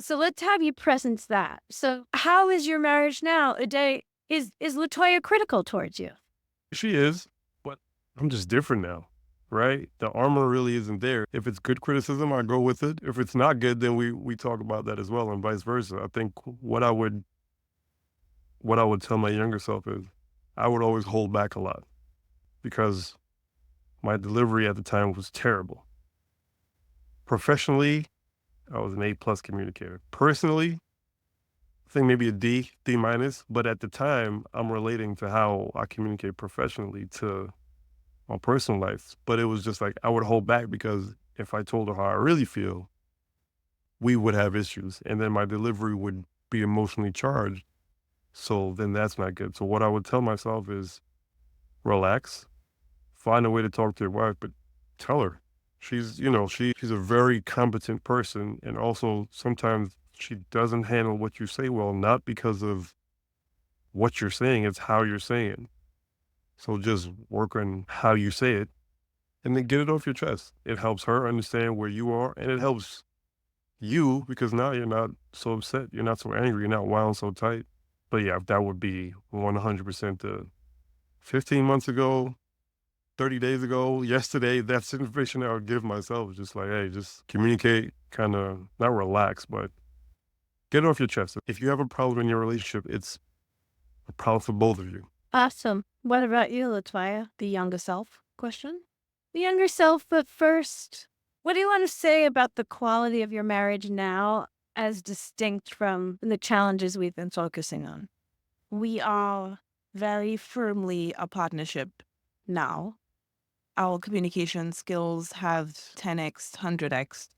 let's have you presence that. So how is your marriage now? A day is Latoya critical towards you? She is, but I'm just different now, right? The armor really isn't there. If it's good criticism, I go with it. If it's not good, then we talk about that as well, and vice versa. I think what I would tell my younger self is I would always hold back a lot because my delivery at the time was terrible. Professionally, I was an A+ communicator. Personally, I think maybe a D minus, but at the time, I'm relating to how I communicate professionally to my personal life. But it was just like I would hold back because if I told her how I really feel, we would have issues, and then my delivery would be emotionally charged. So then that's not good. So what I would tell myself is relax, find a way to talk to your wife, but tell her. She's a very competent person, and also sometimes she doesn't handle what you say well, not because of what you're saying, it's how you're saying it. So just work on how you say it and then get it off your chest. It helps her understand where you are, and it helps you because now you're not so upset, you're not so angry, you're not wound so tight. But yeah, that would be 100% the 15 months ago, 30 days ago, yesterday, that's information I would give myself. Just like, hey, just communicate, kind of not relax, but get it off your chest. If you have a problem in your relationship, it's a problem for both of you. Awesome. What about you, Latoya? The younger self question. The younger self, but first, what do you want to say about the quality of your marriage now as distinct from the challenges we've been focusing on? We are very firmly a partnership now. Our communication skills have 10x, 100x,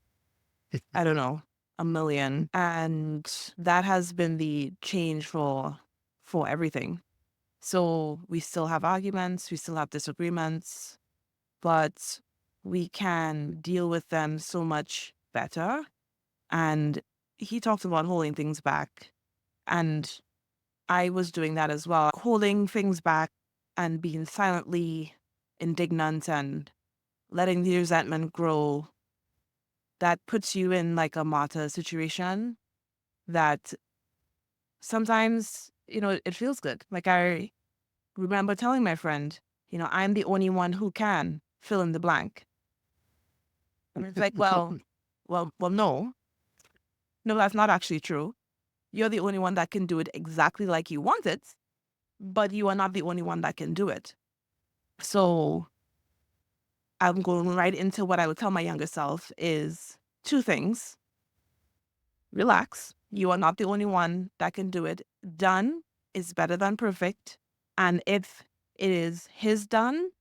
I don't know, a million. And that has been the change for everything. So we still have arguments, we still have disagreements, but we can deal with them so much better. And he talked about holding things back. And I was doing that as well, holding things back and being silently indignant and letting the resentment grow. That puts you in like a martyr situation that sometimes, it feels good. Like I remember telling my friend, I'm the only one who can fill in the blank. And it's like, well, no, that's not actually true. You're the only one that can do it exactly like you want it, but you are not the only one that can do it. So I'm going right into what I would tell my younger self is two things. Relax. You are not the only one that can do it. Done is better than perfect. And if it is his done,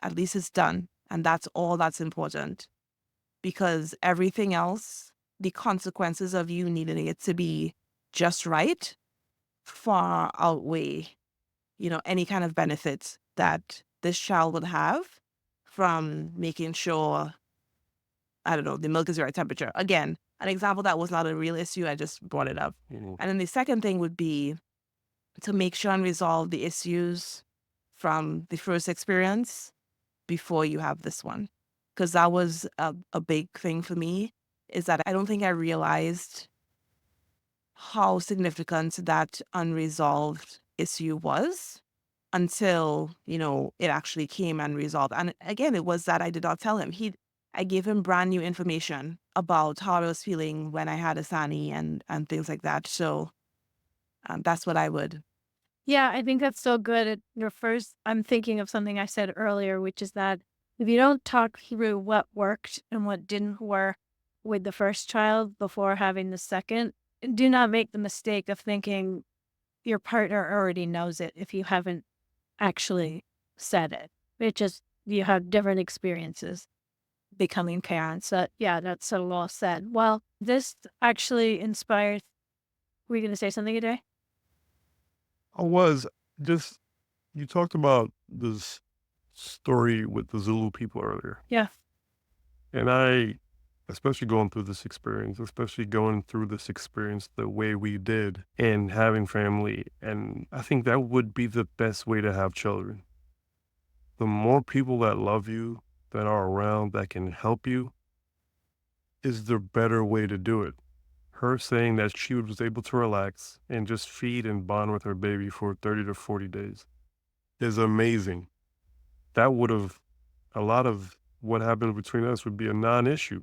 at least it's done. And that's all that's important. Because everything else, the consequences of you needing it to be just right, far outweigh, any kind of benefits that this child would have from making sure, I don't know, the milk is the right temperature. Again, an example that was not a real issue, I just brought it up. Mhm. And then the second thing would be to make sure and resolve the issues from the first experience before you have this one. Because that was a big thing for me, is that I don't think I realized how significant that unresolved issue was until, it actually came and resolved. And again, it was that I did not tell him. I gave him brand new information about how I was feeling when I had a Sani and things like that. So that's what I would. Yeah, I think that's so good. At your first, I'm thinking of something I said earlier, which is that if you don't talk through what worked and what didn't work with the first child before having the second, do not make the mistake of thinking your partner already knows it if you haven't actually said it. It just, you have different experiences becoming parents. Yeah, that's so well said. Well, this actually inspires. Were you going to say something today? I was just you talked about this story with the Zulu people earlier. Yeah. And I, especially going through this experience, the way we did and having family, and I think that would be the best way to have children. The more people that love you, that are around, that can help you, is the better way to do it. Her saying that she was able to relax and just feed and bond with her baby for 30 to 40 days is amazing. That would have, a lot of what happened between us would be a non issue,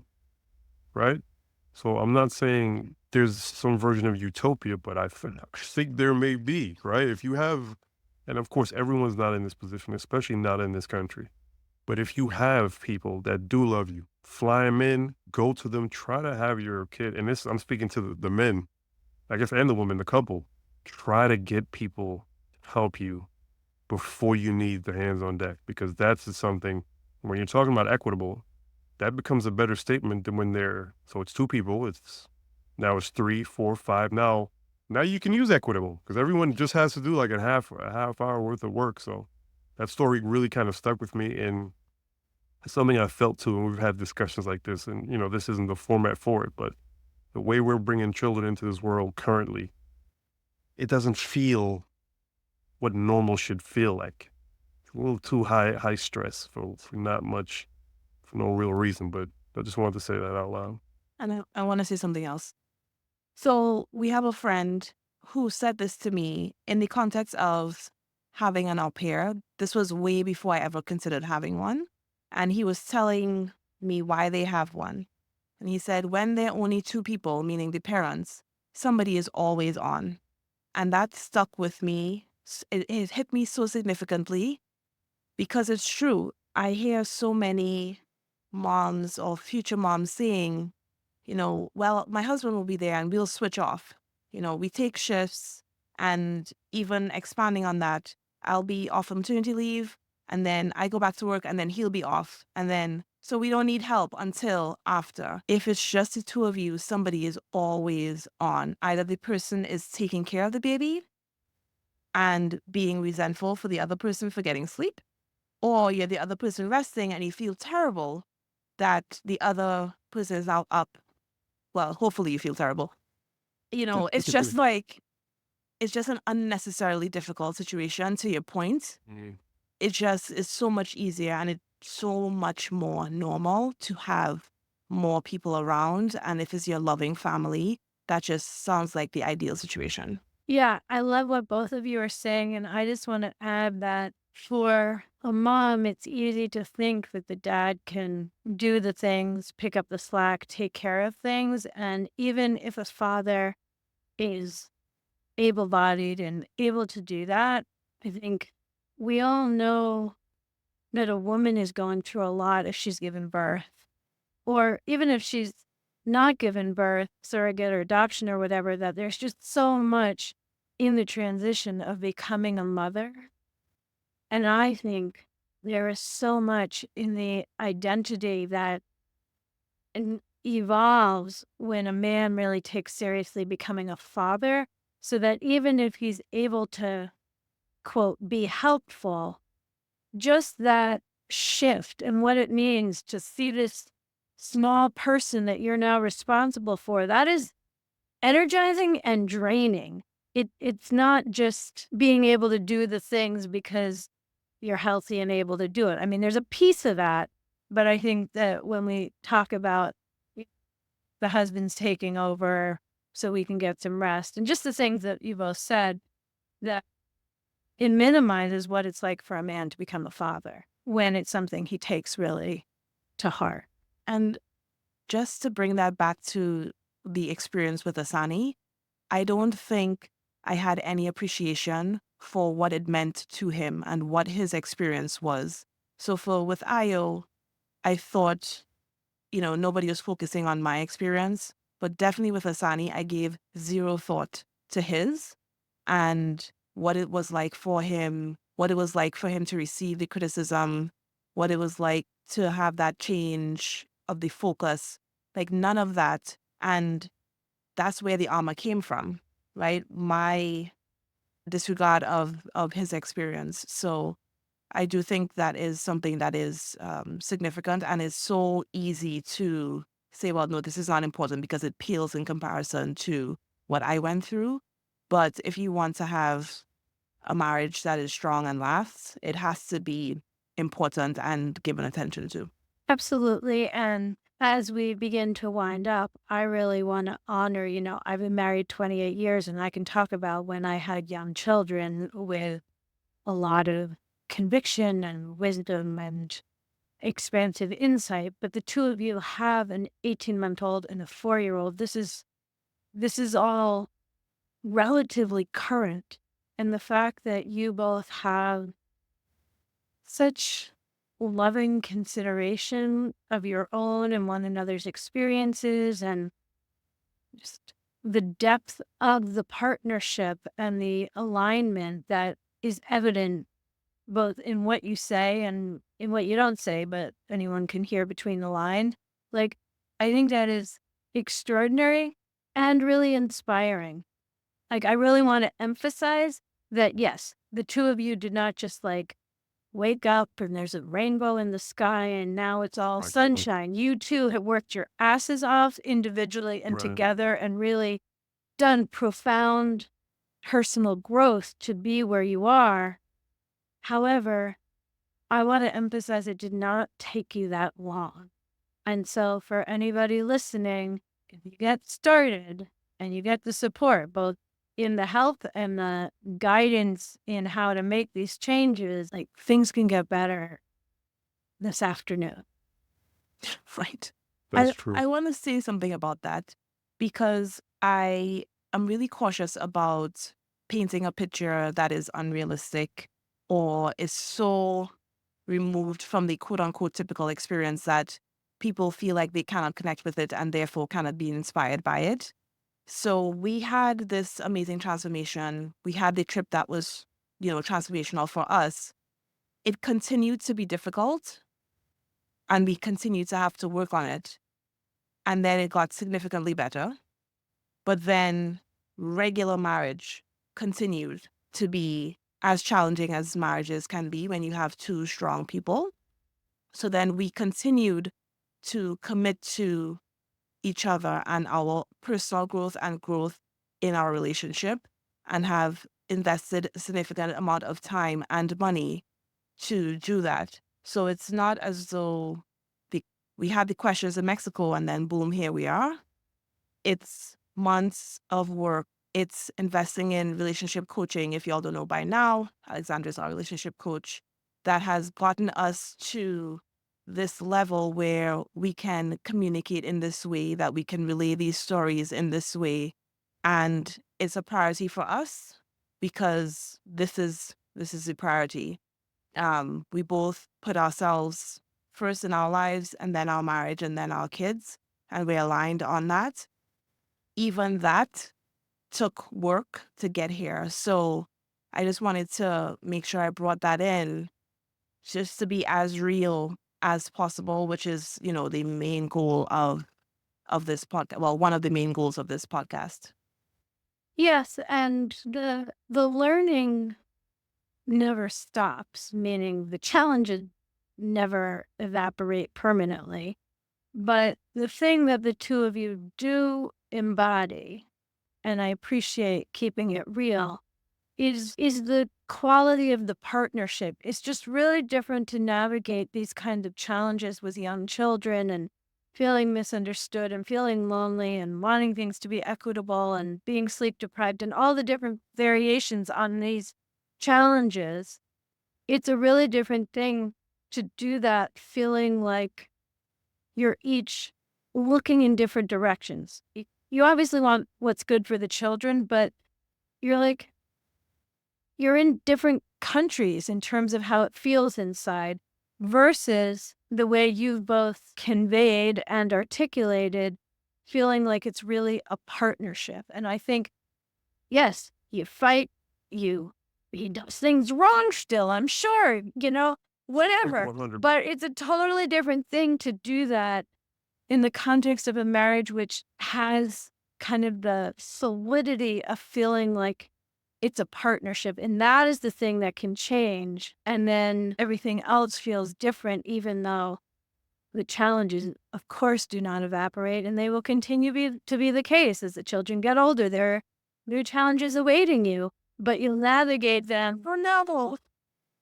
right? So I'm not saying there's some version of utopia, but I think there may be, right? If you have, and of course, everyone's not in this position, especially not in this country. But if you have people that do love you, fly them in, go to them, try to have your kid. And this, I'm speaking to the men, I guess, and the women, the couple. Try to get people to help you before you need the hands on deck, because that's just something when you're talking about equitable, that becomes a better statement than when they're, so it's two people, now it's three, four, five. Now you can use equitable because everyone just has to do like a half hour worth of work. So that story really kind of stuck with me, and it's something I felt too. And we've had discussions like this, and this isn't the format for it, but the way we're bringing children into this world currently, it doesn't feel what normal should feel like. It's a little too high stress for not much, for no real reason. But I just wanted to say that out loud. And I want to say something else. So we have a friend who said this to me in the context of having an au pair. This was way before I ever considered having one. And he was telling me why they have one. And he said, when there are only two people, meaning the parents, somebody is always on. And that stuck with me. It hit me so significantly because it's true. I hear so many moms or future moms saying, well, my husband will be there and we'll switch off. We take shifts, and even expanding on that, I'll be off on maternity leave and then I go back to work and then he'll be off. And then, so we don't need help until after. If it's just the two of you, somebody is always on. Either the person is taking care of the baby and being resentful for the other person for getting sleep, or you're the other person resting and you feel terrible that the other person is now up. Well, hopefully you feel terrible. It's just Typically. like, it's just an unnecessarily difficult situation to your point. Mhm. It just is so much easier and it's so much more normal to have more people around. And if it's your loving family, that just sounds like the ideal situation. Yeah, I love what both of you are saying. And I just want to add that for a mom, it's easy to think that the dad can do the things, pick up the slack, take care of things. And even if a father is able bodied and able to do that, I think we all know that a woman is going through a lot if she's given birth, or even if she's not given birth, surrogate or adoption or whatever, that there's just so much in the transition of becoming a mother. And I think there is so much in the identity that evolves when a man really takes seriously becoming a father, so that even if he's able to, quote, be helpful, just that shift and what it means to see this small person that you're now responsible for, that is energizing and draining. It's not just being able to do the things because you're healthy and able to do it. I mean, there's a piece of that, but I think that when we talk about the husband's taking over so we can get some rest and just the things that you both said, that it minimizes what it's like for a man to become a father when it's something he takes really to heart. And just to bring that back to the experience with Asani, I don't think I had any appreciation for what it meant to him and what his experience was. So for with Ayo, I thought, nobody was focusing on my experience, but definitely with Asani, I gave zero thought to his and what it was like for him, what it was like for him to receive the criticism, what it was like to have that change of the focus, like none of that. And that's where the armor came from, right? My disregard of his experience. So I do think that is something that is significant and is so easy to say, well, no, this is not important because it pales in comparison to what I went through. But if you want to have a marriage that is strong and lasts, it has to be important and given attention to. Absolutely. And as we begin to wind up, I really want to honor, I've been married 28 years and I can talk about when I had young children with a lot of conviction and wisdom and expansive insight. But the two of you have an 18-month-old and a 4-year-old. This is all relatively current. And the fact that you both have such loving consideration of your own and one another's experiences and just the depth of the partnership and the alignment that is evident both in what you say and in what you don't say, but anyone can hear between the lines. Like, I think that is extraordinary and really inspiring. Like, I really want to emphasize that, yes, the two of you did not just like wake up and there's a rainbow in the sky and now it's all Right. sunshine. You two have worked your asses off individually and Right. together and really done profound personal growth to be where you are. However, I want to emphasize it did not take you that long. And so, for anybody listening, if you get started and you get the support, both in the health and the guidance in how to make these changes, like things can get better this afternoon. Right. That's I true. want to say something about that because I am really cautious about painting a picture that is unrealistic or is so removed from the quote unquote typical experience that people feel like they cannot connect with it and therefore cannot be inspired by it. So we had this amazing transformation. We had the trip that was, transformational for us. It continued to be difficult and we continued to have to work on it. And then it got significantly better. But then regular marriage continued to be as challenging as marriages can be when you have two strong people. So then we continued to commit to each other and our personal growth and growth in our relationship and have invested a significant amount of time and money to do that. So it's not as though the, we had the questions in Mexico and then boom, here we are. It's months of work. It's investing in relationship coaching. If y'all don't know by now, Alexandra's our relationship coach that has gotten us to this level where we can communicate in this way, that we can relay these stories in this way. And it's a priority for us because this is a priority. We both put ourselves first in our lives and then our marriage and then our kids, and we're aligned on that. Even that took work to get here. So I just wanted to make sure I brought that in just to be as real as possible, which is, the main goal of this podcast. Well, one of the main goals of this podcast. Yes, and the learning never stops, meaning the challenges never evaporate permanently. But the thing that the two of you do embody, and I appreciate keeping it real, is the quality of the partnership. It's just really different to navigate these kind of challenges with young children and feeling misunderstood and feeling lonely and wanting things to be equitable and being sleep deprived and all the different variations on these challenges, it's a really different thing to do that feeling like you're each looking in different directions. You obviously want what's good for the children, but you're like, you're in different countries in terms of how it feels inside versus the way you've both conveyed and articulated feeling like it's really a partnership. And I think, yes, you fight, you he does things wrong still, I'm sure, whatever. 100. But it's a totally different thing to do that in the context of a marriage which has kind of the solidity of feeling like it's a partnership. And that is the thing that can change. And then everything else feels different, even though the challenges, of course, do not evaporate. And they will continue to be the case as the children get older. There are new challenges awaiting you, but you'll navigate them. Oh, no.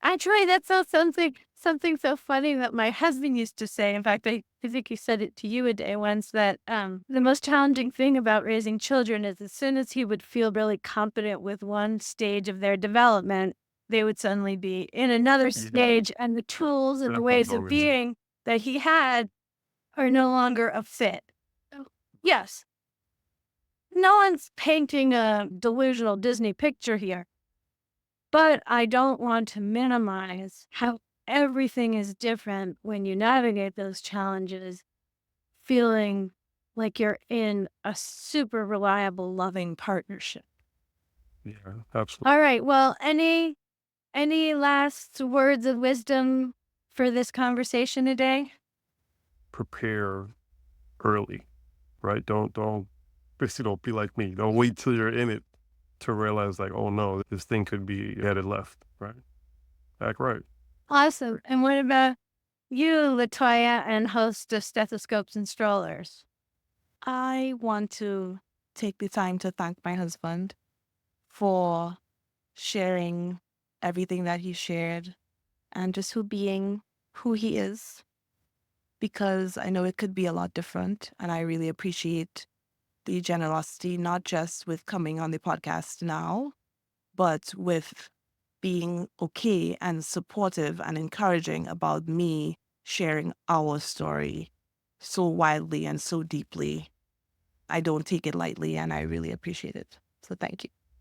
Actually, that's something so funny that my husband used to say. In fact, I think he said it to you a day once that the most challenging thing about raising children is as soon as he would feel really competent with one stage of their development, they would suddenly be in another Yeah. stage, and the tools and the That's ways of always being that he had are no longer a fit. So, yes, no one's painting a delusional Disney picture here. But I don't want to minimize how everything is different when you navigate those challenges, feeling like you're in a super reliable, loving partnership. yeah, absolutely. All right. Well, any last words of wisdom for this conversation today? Prepare early, right? Don't basically don't be like me. Don't wait till you're in it to realize like, oh no, this thing could be headed left, right? Act right. Awesome. And what about you, Latoya, and host of Stethoscopes and Strollers? I want to take the time to thank my husband for sharing everything that he shared and just who being who he is, because I know it could be a lot different. And I really appreciate the generosity, not just with coming on the podcast now, but with being okay and supportive and encouraging about me sharing our story so widely and so deeply. I don't take it lightly, and I really appreciate it. So thank you.